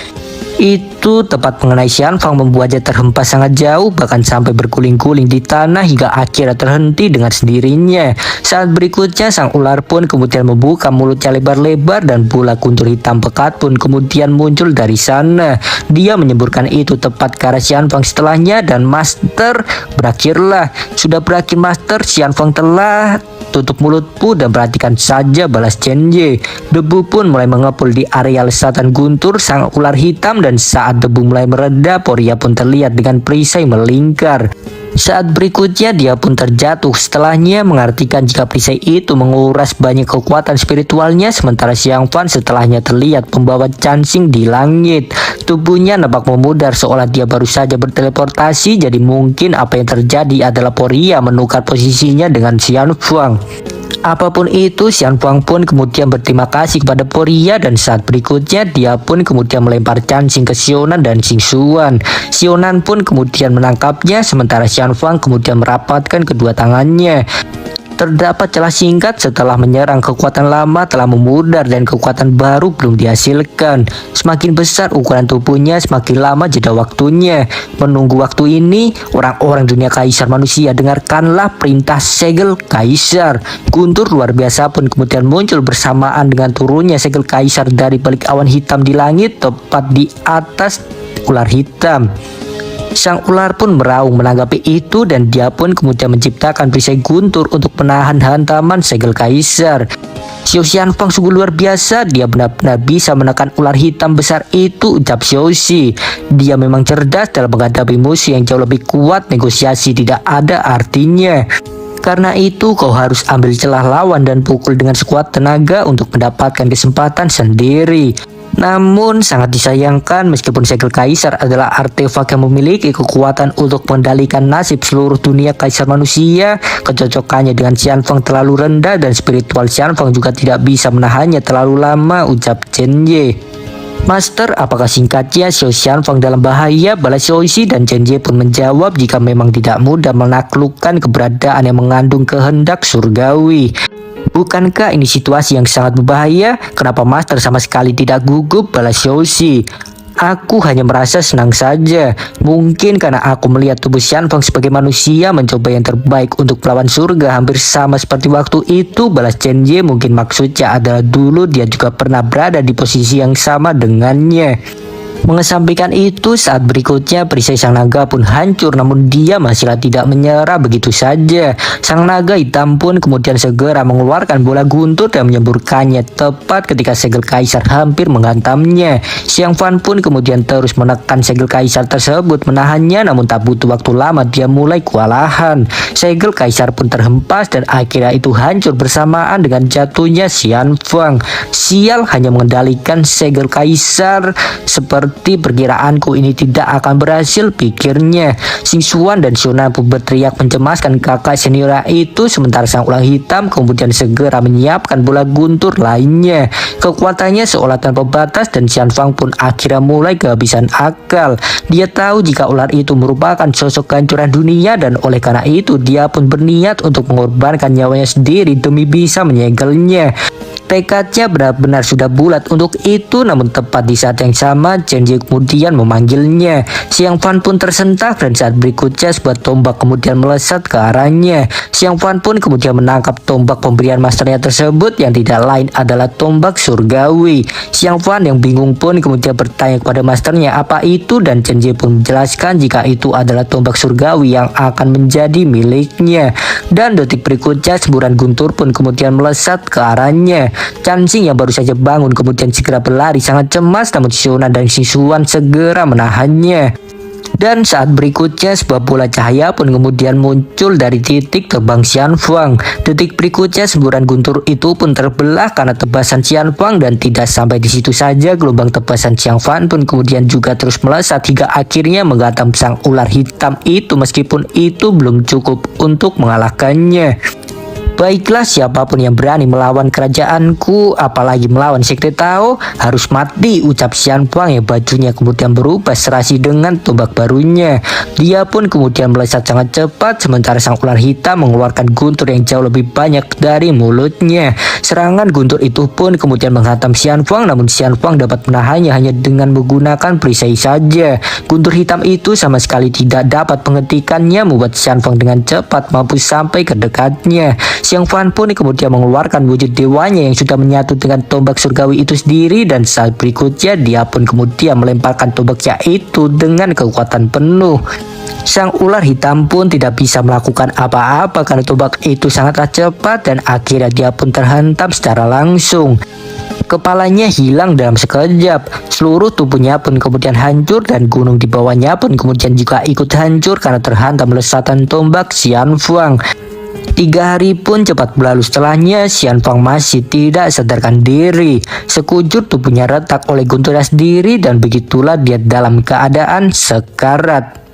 Itu tepat mengenai Xian Fang, membuatnya terhempas sangat jauh, bahkan sampai berguling-guling di tanah hingga akhirnya terhenti dengan sendirinya. Saat berikutnya sang ular pun kemudian membuka mulutnya lebar-lebar dan bola guntur hitam pekat pun kemudian muncul dari sana. Dia menyemburkan itu tepat ke arah Xian Fang setelahnya, dan Master berakhirlah. Sudah berakhir Master, Xian Fang telah tutup mulutmu dan perhatikan saja, balas Chen Ye. Debu pun mulai mengepul di area lesatan guntur sang ular hitam, dan saat debu mulai mereda, Poria pun terlihat dengan perisai melingkar. Saat berikutnya dia pun terjatuh. Setelahnya mengartikan jika perisai itu menguras banyak kekuatan spiritualnya, sementara Xiang Fan setelahnya terlihat membawa Cansing di langit. Tubuhnya nampak memudar seolah dia baru saja berteleportasi, jadi mungkin apa yang terjadi adalah Poria menukar posisinya dengan Xian Fang. Apapun itu, Xian Fang pun kemudian berterima kasih kepada Poria, dan saat berikutnya dia pun kemudian melempar Cansing ke Xiaonan dan Xing Xuan. Xiaonan pun kemudian menangkapnya, sementara Xian Fang kemudian merapatkan kedua tangannya. Terdapat celah singkat setelah menyerang, kekuatan lama telah memudar dan kekuatan baru belum dihasilkan. Semakin besar ukuran tubuhnya, semakin lama jeda waktunya. Menunggu waktu ini, orang-orang dunia kaisar manusia, dengarkanlah perintah segel kaisar. Guntur luar biasa pun kemudian muncul bersamaan dengan turunnya segel kaisar dari balik awan hitam di langit, tepat di atas ular hitam. Sang ular pun meraung menanggapi itu, dan dia pun kemudian menciptakan perisai guntur untuk menahan hantaman segel kaisar. Xian Fang sungguh luar biasa, dia benar-benar bisa menekan ular hitam besar itu, ucap Xiaoxi. Dia memang cerdas dalam menghadapi musuh yang jauh lebih kuat, negosiasi tidak ada artinya. Karena itu kau harus ambil celah lawan dan pukul dengan sekuat tenaga untuk mendapatkan kesempatan sendiri. Namun sangat disayangkan, meskipun segel kaisar adalah artefak yang memiliki kekuatan untuk mengendalikan nasib seluruh dunia kaisar manusia, kecocokannya dengan Xian Fang terlalu rendah dan spiritual Xian Fang juga tidak bisa menahannya terlalu lama, ucap Chen Ye. Master, apakah singkatnya Xian Fang dalam bahaya, balas Xiaoxi, dan Chen Ye pun menjawab jika memang tidak mudah menaklukkan keberadaan yang mengandung kehendak surgawi. Bukankah ini situasi yang sangat berbahaya? Kenapa Master sama sekali tidak gugup, balas Xiaoxi. Aku hanya merasa senang saja. Mungkin karena aku melihat tubuh Xian Fang sebagai manusia mencoba yang terbaik untuk melawan surga, hampir sama seperti waktu itu, balas Chen Ye. Mungkin maksudnya adalah dulu dia juga pernah berada di posisi yang sama dengannya. Mengesampingkan itu, saat berikutnya perisai sang naga pun hancur, namun dia masihlah tidak menyerah begitu saja. Sang naga hitam pun kemudian segera mengeluarkan bola guntur dan menyemburkannya tepat ketika segel kaisar hampir menghantamnya. Xiang Fan pun kemudian terus menekan segel kaisar tersebut, menahannya, namun tak butuh waktu lama dia mulai kewalahan. Segel kaisar pun terhempas dan akhirnya itu hancur bersamaan dengan jatuhnya Xian Fang. Sial, hanya mengendalikan segel kaisar seperti perkiraanku ini tidak akan berhasil, pikirnya. Xing Xuan dan Xiaonan pun berteriak mencemaskan kakak senior itu, sementara sang ular hitam kemudian segera menyiapkan bola guntur lainnya. Kekuatannya seolah tanpa batas, dan Xian Fang pun akhirnya mulai kehabisan akal. Dia tahu jika ular itu merupakan sosok kehancuran dunia, dan oleh karena itu dia pun berniat untuk mengorbankan nyawanya sendiri demi bisa menyegelnya. Tekadnya benar-benar sudah bulat untuk itu, namun tepat di saat yang sama Chen Ye kemudian memanggilnya. Xiang Fan pun tersentak, dan saat berikutnya sebuah tombak kemudian melesat ke arahnya. Xiang Fan pun kemudian menangkap tombak pemberian masternya tersebut yang tidak lain adalah tombak surgawi. Xiang Fan yang bingung pun kemudian bertanya kepada masternya apa itu, dan Chen Ye pun menjelaskan jika itu adalah tombak surgawi yang akan menjadi miliknya. Dan detik berikutnya semburan guntur pun kemudian melesat ke arahnya. Cansing yang baru saja bangun kemudian segera berlari sangat cemas, namun Xiaonan dan Xing Xuan segera menahannya. Dan saat berikutnya sebuah bola cahaya pun kemudian muncul dari titik terbang Xian Fang. Detik berikutnya semburan guntur itu pun terbelah karena tebasan Xian Fang, dan tidak sampai di situ saja, gelombang tebasan Xiang Fan pun kemudian juga terus melesat hingga akhirnya menghantam sang ular hitam itu, meskipun itu belum cukup untuk mengalahkannya. Baiklah, siapapun yang berani melawan kerajaanku, apalagi melawan Sekte Tao, harus mati, ucap Xian Fang yang bajunya kemudian berubah serasi dengan tombak barunya. Dia pun kemudian melesat sangat cepat, sementara sang ular hitam mengeluarkan guntur yang jauh lebih banyak dari mulutnya. Serangan guntur itu pun kemudian menghantam Xian Fang, namun Xian Fang dapat menahannya hanya dengan menggunakan perisai saja. Guntur hitam itu sama sekali tidak dapat menghentikannya, membuat Xian Fang dengan cepat mampu sampai ke dekatnya. Xian Fang pun kemudian mengeluarkan wujud dewanya yang sudah menyatu dengan tombak surgawi itu sendiri, dan saat berikutnya dia pun kemudian melemparkan tombaknya itu dengan kekuatan penuh. Sang ular hitam pun tidak bisa melakukan apa-apa karena tombak itu sangatlah cepat, dan akhirnya dia pun terhentam secara langsung. Kepalanya hilang dalam sekejap, seluruh tubuhnya pun kemudian hancur, dan gunung di bawahnya pun kemudian juga ikut hancur karena terhantam lesatan tombak Xian Fang. 3 hari pun cepat berlalu setelahnya, Xian Fang masih tidak sadarkan diri. Sekujur tubuhnya retak oleh gunturnya sendiri, dan begitulah dia dalam keadaan sekarat.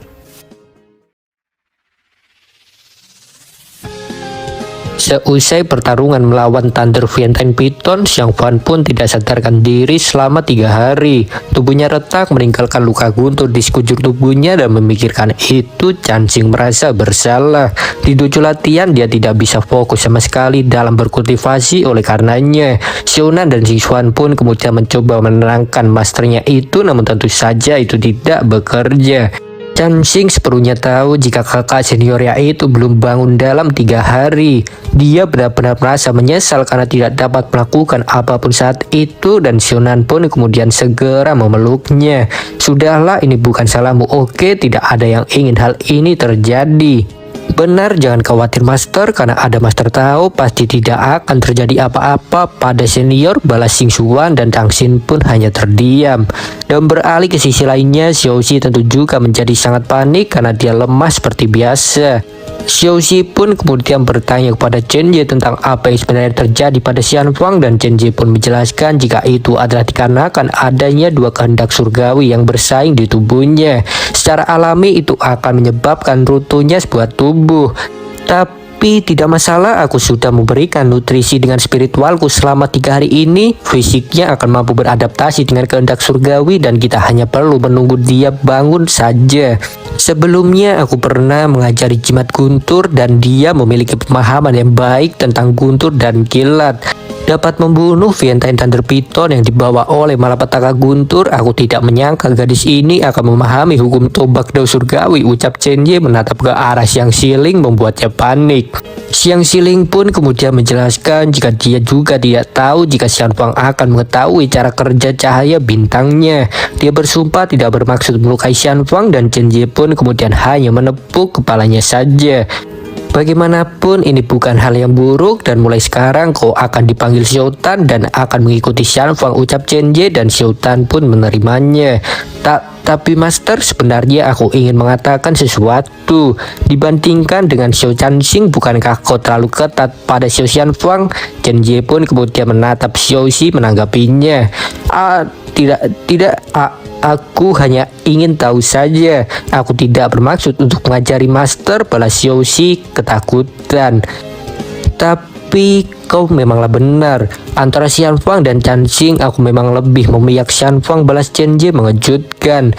Seusai pertarungan melawan Thunder Fientin Python, Xian Fang pun tidak sadarkan diri selama 3 hari. Tubuhnya retak meninggalkan luka guntur di sekujur tubuhnya, dan memikirkan itu Chansing merasa bersalah. Di dojo latihan dia tidak bisa fokus sama sekali dalam berkultivasi, oleh karenanya Xiaonan dan Xishuan pun kemudian mencoba menenangkan masternya itu, namun tentu saja itu tidak bekerja. Chansing sepenuhnya tahu jika kakak seniornya itu belum bangun dalam 3 hari. Dia benar-benar merasa menyesal karena tidak dapat melakukan apapun saat itu, dan Xiaonan pun kemudian segera memeluknya. Sudahlah, ini bukan salahmu, oke? Tidak ada yang ingin hal ini terjadi. Benar, jangan khawatir Master, karena ada Master tahu pasti tidak akan terjadi apa-apa pada senior, balas Xishuan, dan Tang Xin pun hanya terdiam. Dan beralih ke sisi lainnya, Xiaoxi tentu juga menjadi sangat panik karena dia lemah seperti biasa. Xiaoxi pun kemudian bertanya kepada Chen Ye tentang apa yang sebenarnya terjadi pada Xian Fang, dan Chen Ye pun menjelaskan jika itu adalah dikarenakan adanya 2 kehendak surgawi yang bersaing di tubuhnya. Secara alami itu akan menyebabkan runtuhnya sebuah tubuh. Tapi tidak masalah, aku sudah memberikan nutrisi dengan spiritualku selama 3 hari ini. Fisiknya akan mampu beradaptasi dengan kehendak surgawi, dan kita hanya perlu menunggu dia bangun saja. Sebelumnya aku pernah mengajari jimat guntur, dan dia memiliki pemahaman yang baik tentang guntur dan kilat. Dapat membunuh Fientin Thunder Python yang dibawa oleh malapetaka guntur. Aku tidak menyangka gadis ini akan memahami hukum tombak dao surgawi, ucap Chen Ye menatap ke arah Xiang Xiling, membuatnya panik. Xiang Xiling pun kemudian menjelaskan jika dia juga tidak tahu jika Xian Fang akan mengetahui cara kerja cahaya bintangnya. Dia bersumpah tidak bermaksud melukai Xian Fang, dan Chen Ye pun kemudian hanya menepuk kepalanya saja. Bagaimanapun ini bukan hal yang buruk, dan mulai sekarang kau akan dipanggil Xiaotan dan akan mengikuti Xian Fang, ucap Chen Ye, dan Xiaotan pun menerimanya. Tapi Master, sebenarnya aku ingin mengatakan sesuatu. Dibandingkan dengan Xiao Chansing, bukankah kau terlalu ketat pada Xiao Xian Fang? Chen Ye pun kemudian menatap Xiaoxi menanggapinya. Tidak, aku hanya ingin tahu saja. Aku tidak bermaksud untuk mengajari Master, balas Xiaoxi ketakutan. Tapi kau memanglah benar. Antara Xian Fang dan Chansing, aku memang lebih memihak Xian Fang, balas Chen Ye mengejutkan.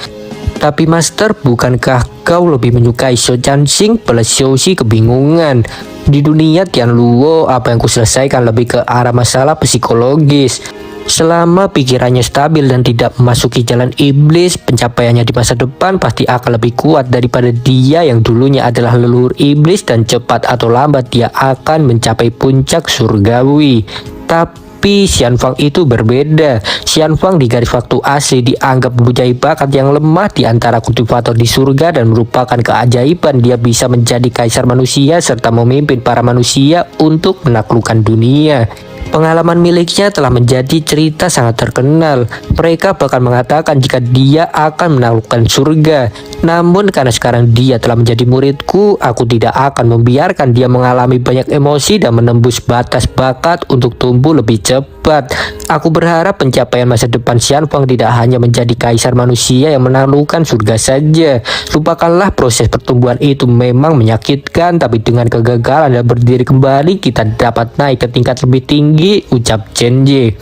Tapi Master, bukankah kau lebih menyukai Xiao Chansing, balas Xiaoxi kebingungan. Di dunia Tianluo, apa yang kuselesaikan lebih ke arah masalah psikologis. Selama pikirannya stabil dan tidak memasuki jalan iblis, pencapaiannya di masa depan pasti akan lebih kuat daripada dia yang dulunya adalah leluhur iblis, dan cepat atau lambat dia akan mencapai puncak surgawi. Tapi Xian Fang itu berbeda. Xian Fang di garis waktu asli dianggap mempunyai bakat yang lemah di antara kultivator di surga, dan merupakan keajaiban dia bisa menjadi kaisar manusia serta memimpin para manusia untuk menaklukkan dunia. Pengalaman miliknya telah menjadi cerita sangat terkenal. Mereka bahkan mengatakan jika dia akan menaklukkan surga. Namun karena sekarang dia telah menjadi muridku, aku tidak akan membiarkan dia mengalami banyak emosi dan menembus batas bakat untuk tumbuh lebih cepat. Aku berharap pencapaian masa depan Xianfang tidak hanya menjadi kaisar manusia yang menaklukkan surga saja. Lupakanlah proses pertumbuhan itu memang menyakitkan, tapi dengan kegagalan dan berdiri kembali kita dapat naik ke tingkat lebih tinggi, ucap Chen Jie.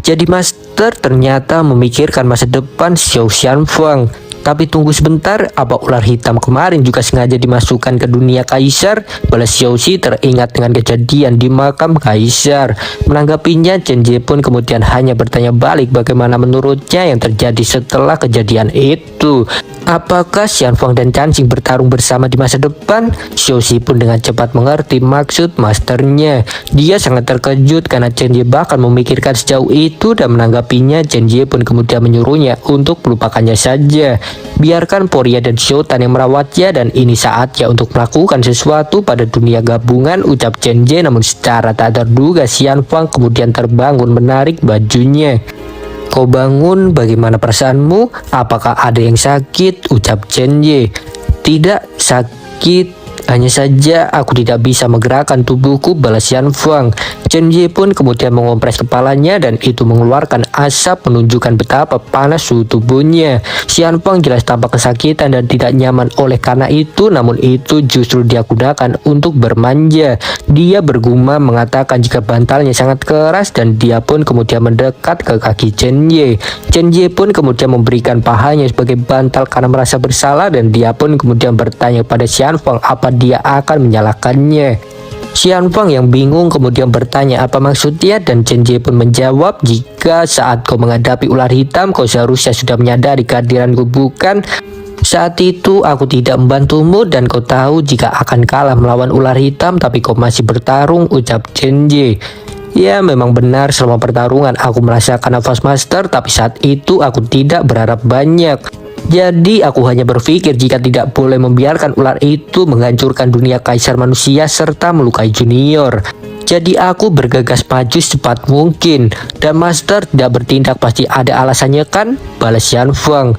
Jadi master ternyata memikirkan masa depan Xiao Xianfang. Tapi tunggu sebentar, apa ular hitam kemarin juga sengaja dimasukkan ke dunia kaisar? Balas Xiaoxi teringat dengan kejadian di makam kaisar. Menanggapinya, Chen Jie pun kemudian hanya bertanya balik bagaimana menurutnya yang terjadi setelah kejadian itu. Apakah Xianfang dan Cansing bertarung bersama di masa depan? Xiaoxi pun dengan cepat mengerti maksud masternya. Dia sangat terkejut karena Chen Jie bahkan memikirkan sejauh itu, dan menanggapinya Chen Jie pun kemudian menyuruhnya untuk melupakannya saja. Biarkan Poria dan Xiaotan yang merawatnya, dan ini saatnya untuk melakukan sesuatu pada dunia gabungan, ucap Chen Jie. Namun secara tak terduga Xianfang kemudian terbangun menarik bajunya. Kau bangun, bagaimana perasaanmu? Apakah ada yang sakit? Ucap Chen Jie. Tidak sakit, hanya saja aku tidak bisa menggerakkan tubuhku, balas Xianfang. Chen Jie pun kemudian mengompres kepalanya dan itu mengeluarkan asap menunjukkan betapa panas suhu tubuhnya. Xianfang jelas tampak kesakitan dan tidak nyaman oleh karena itu, namun itu justru dia gunakan untuk bermanja. Dia bergumam mengatakan jika bantalnya sangat keras dan dia pun kemudian mendekat ke kaki Chen Jie. Chen Jie pun kemudian memberikan pahanya sebagai bantal karena merasa bersalah, dan dia pun kemudian bertanya pada Xianfang apa dia akan menyalahkannya. Xianfang yang bingung kemudian bertanya apa maksudnya, dan Chen Jie pun menjawab, jika saat kau menghadapi ular hitam kau seharusnya sudah menyadari kehadiranku, bukan? Saat itu aku tidak membantumu dan kau tahu jika akan kalah melawan ular hitam, tapi kau masih bertarung, ucap Chen Jie. Ya, memang benar, selama pertarungan aku merasakan nafas master, tapi saat itu aku tidak berharap banyak. Jadi aku hanya berpikir jika tidak boleh membiarkan ular itu menghancurkan dunia kaisar manusia serta melukai junior. Jadi aku bergegas maju secepat mungkin, dan master tidak bertindak pasti ada alasannya kan? Balas Xianfang.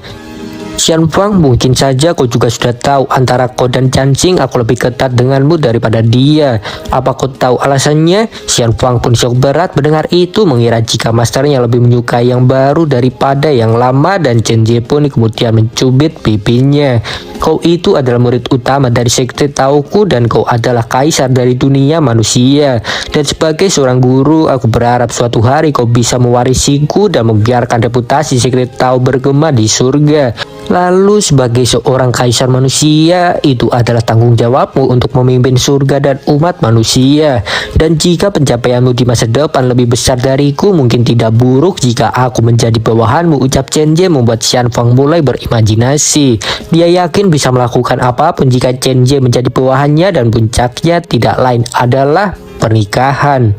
Xianfang, mungkin saja kau juga sudah tahu antara kau dan Cansing aku lebih ketat denganmu daripada dia. Apa kau tahu alasannya? Xianfang pun shock berat mendengar itu, mengira jika masternya lebih menyukai yang baru daripada yang lama, dan Chen Jie pun kemudian mencubit pipinya. Kau itu adalah murid utama dari sekte Tauku dan kau adalah kaisar dari dunia manusia. Dan sebagai seorang guru, aku berharap suatu hari kau bisa mewarisiku dan membiarkan reputasi sekte Tau bergema di surga. Lalu sebagai seorang kaisar manusia, itu adalah tanggung jawabmu untuk memimpin surga dan umat manusia. Dan jika pencapaianmu di masa depan lebih besar dariku, mungkin tidak buruk jika aku menjadi bawahanmu, ucap Chen Jie membuat Xianfang mulai berimajinasi. Dia yakin bisa melakukan apapun jika Chen Jie menjadi bawahannya, dan puncaknya tidak lain adalah pernikahan.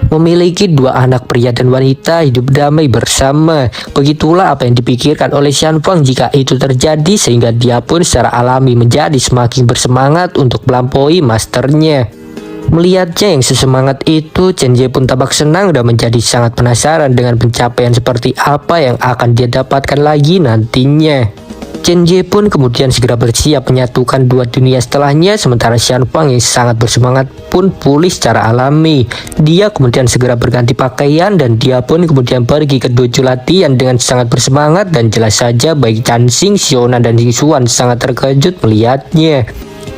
Memiliki dua anak pria dan wanita hidup damai bersama. Begitulah apa yang dipikirkan oleh Xianfang jika itu terjadi, sehingga dia pun secara alami menjadi semakin bersemangat untuk melampaui masternya. Melihatnya yang sesemangat itu, Chen Jie pun tampak senang dan menjadi sangat penasaran dengan pencapaian seperti apa yang akan dia dapatkan lagi nantinya. Chen Jie pun kemudian segera bersiap menyatukan dua dunia setelahnya, sementara Xianfang yang sangat bersemangat pun pulih secara alami. Dia kemudian segera berganti pakaian dan dia pun kemudian pergi ke dojo latihan dengan sangat bersemangat, dan jelas saja baik Cansing, Xiaonan dan Xisuan sangat terkejut melihatnya.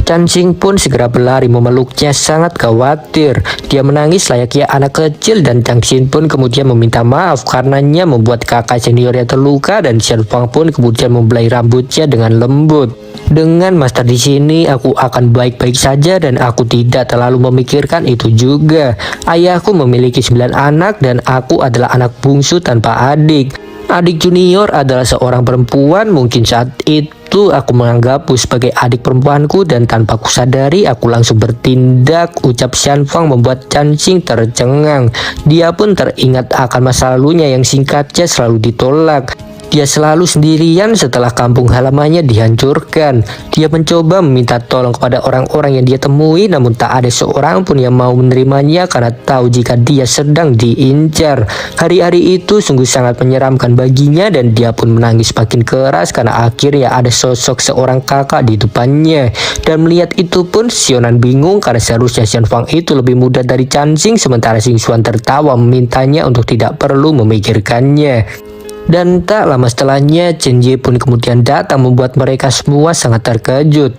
Cansing pun segera berlari memeluknya sangat khawatir. Dia menangis layaknya anak kecil, dan Cansing pun kemudian meminta maaf karenanya membuat kakak seniornya terluka, dan Xianfang pun kemudian membelai rambutnya dengan lembut. Dengan master di sini aku akan baik-baik saja dan aku tidak terlalu memikirkan itu juga. Ayahku memiliki 9 anak dan aku adalah anak bungsu tanpa adik. Adik junior adalah seorang perempuan. Mungkin saat itu aku menganggapmu sebagai adik perempuanku dan tanpa kusadari aku langsung bertindak, ucap Xianfang membuat Cansing tercengang. Dia pun teringat akan masa lalunya yang singkatnya selalu ditolak. Dia selalu sendirian setelah kampung halamannya dihancurkan. Dia mencoba meminta tolong kepada orang-orang yang dia temui, namun tak ada seorang pun yang mau menerimanya karena tahu jika dia sedang diincar. Hari-hari itu sungguh sangat menyeramkan baginya dan dia pun menangis makin keras karena akhirnya ada sosok seorang kakak di depannya. Dan melihat itu pun Sionan bingung karena seharusnya Xian Fang itu lebih muda dari Chan Xing, sementara Xing Xuan tertawa memintanya untuk tidak perlu memikirkannya. Dan tak lama setelahnya, Chen Jie pun kemudian datang membuat mereka semua sangat terkejut.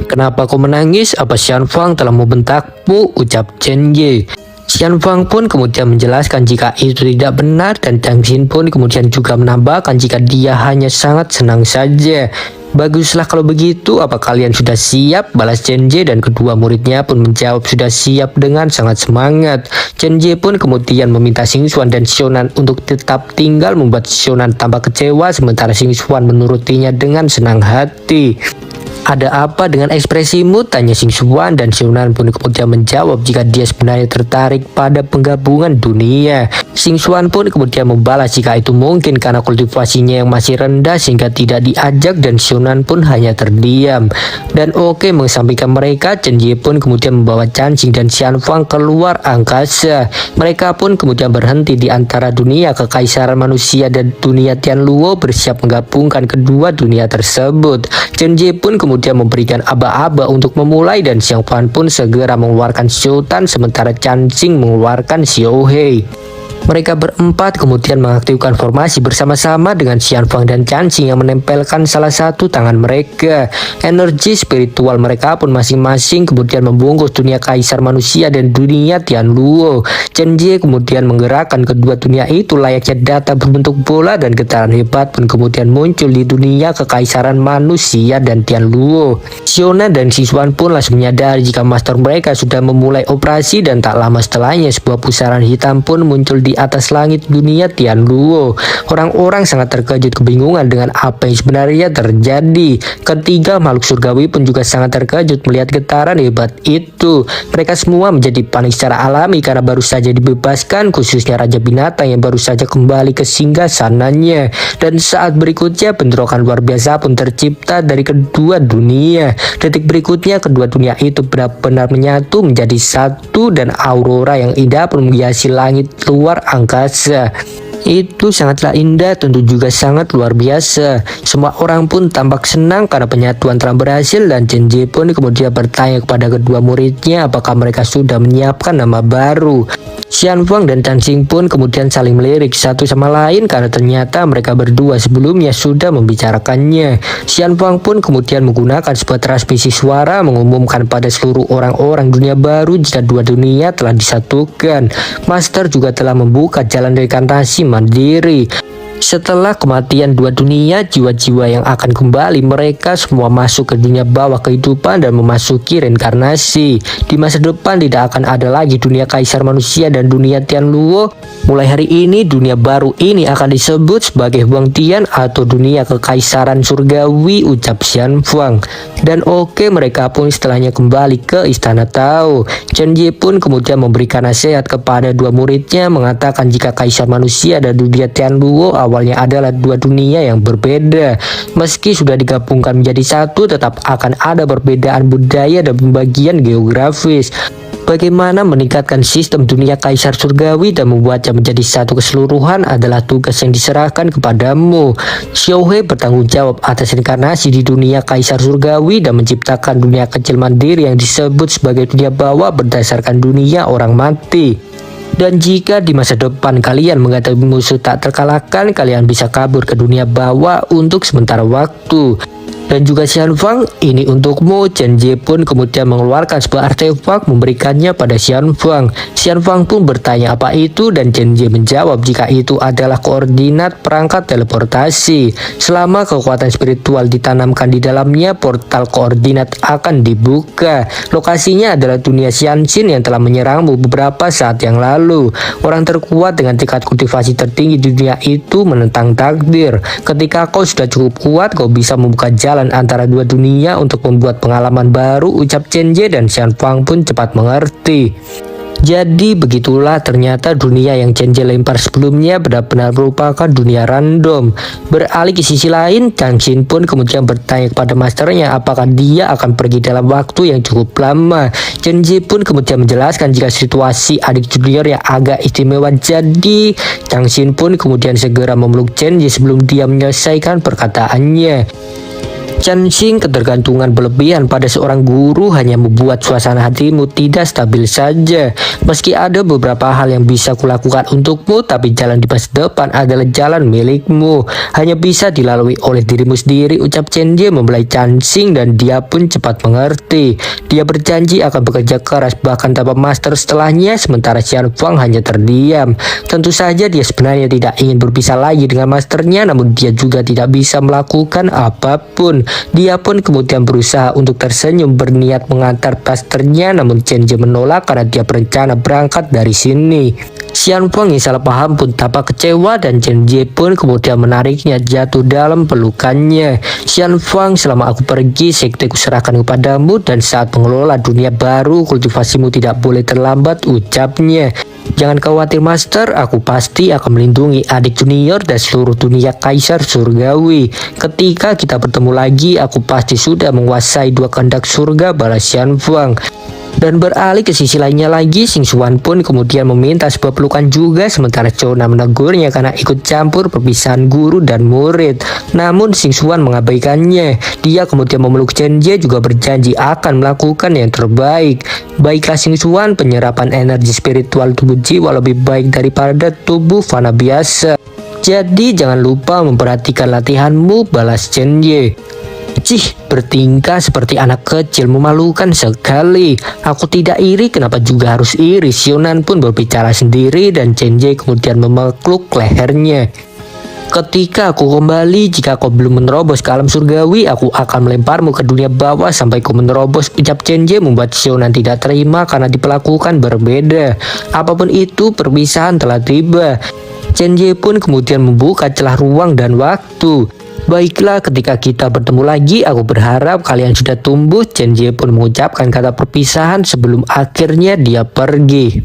"Kenapa kau menangis? Apa Xian Fang telah membentakmu?" ucap Chen Jie. Xian Fang pun kemudian menjelaskan jika itu tidak benar dan Chang Xin pun kemudian juga menambahkan jika dia hanya sangat senang saja. "Baguslah kalau begitu, apa kalian sudah siap?" balas Chen Jie dan kedua muridnya pun menjawab sudah siap dengan sangat semangat. Chen Jie pun kemudian meminta Xing Xuan dan Sionan untuk tetap tinggal, membuat Sionan tambah kecewa sementara Xing Xuan menurutinya dengan senang hati. "Ada apa dengan ekspresimu?" tanya Xing Xuan dan Sionan pun kemudian menjawab jika dia sebenarnya tertarik pada penggabungan dunia. Xing Xuan pun kemudian membalas jika itu mungkin karena kultivasinya yang masih rendah sehingga tidak diajak dan Sionan pun hanya terdiam. Dan oke, mengesampingkan mereka, Chen Jie pun kemudian membawa Chan Xing dan Xian Fang keluar angkasa. Mereka pun kemudian berhenti di antara dunia kekaisaran manusia dan dunia Tianluo, bersiap menggabungkan kedua dunia tersebut. Chen Jie pun kemudian memberikan aba-aba untuk memulai dan Xiang Fan pun segera mengeluarkan Xiutan sementara Chan Xing mengeluarkan Xiao Hei. Mereka berempat kemudian mengaktifkan formasi bersama-sama dengan Xian Fang dan Chan Xing yang menempelkan salah satu tangan mereka. Energi spiritual mereka pun masing-masing kemudian membungkus dunia kaisar manusia dan dunia Tianluo. Chen Jie kemudian menggerakkan kedua dunia itu layaknya data berbentuk bola dan getaran hebat pun kemudian muncul di dunia kekaisaran manusia dan Tianluo. Xiona dan Xishuan pun langsung menyadari jika master mereka sudah memulai operasi dan tak lama setelahnya sebuah pusaran hitam pun muncul di atas langit dunia Tianluo. Orang-orang sangat terkejut kebingungan dengan apa yang sebenarnya terjadi. Ketiga makhluk surgawi pun juga sangat terkejut melihat getaran hebat itu. Mereka semua menjadi panik secara alami karena baru saja dibebaskan, khususnya Raja Binatang yang baru saja kembali ke singgasananya. Dan saat berikutnya bentrokan luar biasa pun tercipta dari kedua dunia. Detik berikutnya kedua dunia itu benar-benar menyatu menjadi satu dan aurora yang indah pun menghiasi langit luar angkasa. Itu sangatlah indah, tentu juga sangat luar biasa. Semua orang pun tampak senang karena penyatuan telah berhasil dan Chen Jie pun kemudian bertanya kepada kedua muridnya apakah mereka sudah menyiapkan nama baru. Xian Fang dan Chan Xing pun kemudian saling melirik satu sama lain karena ternyata mereka berdua sebelumnya sudah membicarakannya. Xian Fang pun kemudian menggunakan sebuah transmisi suara mengumumkan pada seluruh orang-orang dunia baru jika dua dunia telah disatukan. Master juga telah membuka jalan rekantasi mandiri. Setelah kematian dua dunia, jiwa-jiwa yang akan kembali mereka semua masuk ke dunia bawah kehidupan dan memasuki reinkarnasi. Di masa depan tidak akan ada lagi dunia kaisar manusia dan dunia Tianluo. Mulai hari ini dunia baru ini akan disebut sebagai Huang Tian atau dunia kekaisaran surgawi, ucap Xian Fang. Dan oke, mereka pun setelahnya kembali ke istana Tao. Chen Jie pun kemudian memberikan nasihat kepada dua muridnya mengatakan jika kaisar manusia dan dunia Tianluo awalnya adalah dua dunia yang berbeda. Meski sudah digabungkan menjadi satu, tetap akan ada perbedaan budaya dan pembagian geografis. Bagaimana meningkatkan sistem dunia kaisar surgawi dan membuatnya menjadi satu keseluruhan adalah tugas yang diserahkan kepadamu. Xiao Hei bertanggung jawab atas reinkarnasi di dunia kaisar surgawi dan menciptakan dunia kecil mandiri yang disebut sebagai dunia bawah berdasarkan dunia orang mati. Dan jika di masa depan kalian menghadapi musuh tak terkalahkan, kalian bisa kabur ke dunia bawah untuk sementara waktu. Dan juga Xian Fang, ini untukmu. Chen Jie pun kemudian mengeluarkan sebuah artefak memberikannya pada Xian Fang. Xian Fang pun bertanya apa itu dan Chen Jie menjawab jika itu adalah koordinat perangkat teleportasi. Selama kekuatan spiritual ditanamkan di dalamnya, portal koordinat akan dibuka. Lokasinya adalah dunia Xianxin yang telah menyerangmu beberapa saat yang lalu. Orang terkuat dengan tingkat kultivasi tertinggi di dunia itu menentang takdir. Ketika kau sudah cukup kuat, kau bisa membuka jalan antara dua dunia untuk membuat pengalaman baru, ucap Chen Jie dan Xian Fang pun cepat mengerti. Jadi begitulah ternyata dunia yang Chen Jie lempar sebelumnya benar-benar merupakan dunia random. Beralih ke sisi lain, Chang Xin pun kemudian bertanya kepada masternya apakah dia akan pergi dalam waktu yang cukup lama. Chen Jie pun kemudian menjelaskan jika situasi adik junior yang agak istimewa. Jadi Chang Xin pun kemudian segera memeluk Chen Jie sebelum dia menyelesaikan perkataannya. Chang Xin, ketergantungan berlebihan pada seorang guru hanya membuat suasana hatimu tidak stabil saja. Meski ada beberapa hal yang bisa kulakukan untukmu, tapi jalan di masa depan adalah jalan milikmu. Hanya bisa dilalui oleh dirimu sendiri, ucap Chen Jie membelai Chang Xin, dan dia pun cepat mengerti. Dia berjanji akan bekerja keras bahkan tanpa master setelahnya, sementara Xian Fang hanya terdiam. Tentu saja dia sebenarnya tidak ingin berpisah lagi dengan masternya, namun dia juga tidak bisa melakukan apapun. Dia pun kemudian berusaha untuk tersenyum berniat mengantar masternya, namun Chen Jie menolak karena dia berencana berangkat dari sini. Xian Fang yang salah paham pun tampak kecewa dan Chen Jie pun kemudian menariknya jatuh dalam pelukannya. Xian Fang, selama aku pergi, sekteku serahkan kepadamu, dan saat mengelola dunia baru, kultivasimu tidak boleh terlambat, ucapnya. Jangan khawatir master, aku pasti akan melindungi adik junior dan seluruh dunia kaisar surgawi. Ketika kita bertemu lagi, aku pasti sudah menguasai dua kehendak surga, balas Xian Fang. Dan beralih ke sisi lainnya lagi, Xing Xuan pun kemudian meminta sebuah pelukan juga, sementara Chona menegurnya karena ikut campur perpisahan guru dan murid. Namun Xing Xuan mengabaikannya. Dia kemudian memeluk Chen Jie, juga berjanji akan melakukan yang terbaik. Baiklah Xing Xuan, penyerapan energi spiritual tubuh jiwa lebih baik daripada tubuh fana biasa. Jadi jangan lupa memperhatikan latihanmu, balas Chen Jie. Cih, bertingkah seperti anak kecil, memalukan sekali. Aku tidak iri, kenapa juga harus iri? Sionan pun berbicara sendiri dan Chen Jie kemudian memeluk lehernya. Ketika aku kembali, jika kau belum menerobos ke alam surgawi, aku akan melemparmu ke dunia bawah sampai kau menerobos, ucap Chen Jie membuat Sionan tidak terima karena diperlakukan berbeda. Apapun itu, perpisahan telah tiba. Chen Jie pun kemudian membuka celah ruang dan waktu. Baiklah, ketika kita bertemu lagi, aku berharap kalian sudah tumbuh. Chen Jie pun mengucapkan kata perpisahan sebelum akhirnya dia pergi.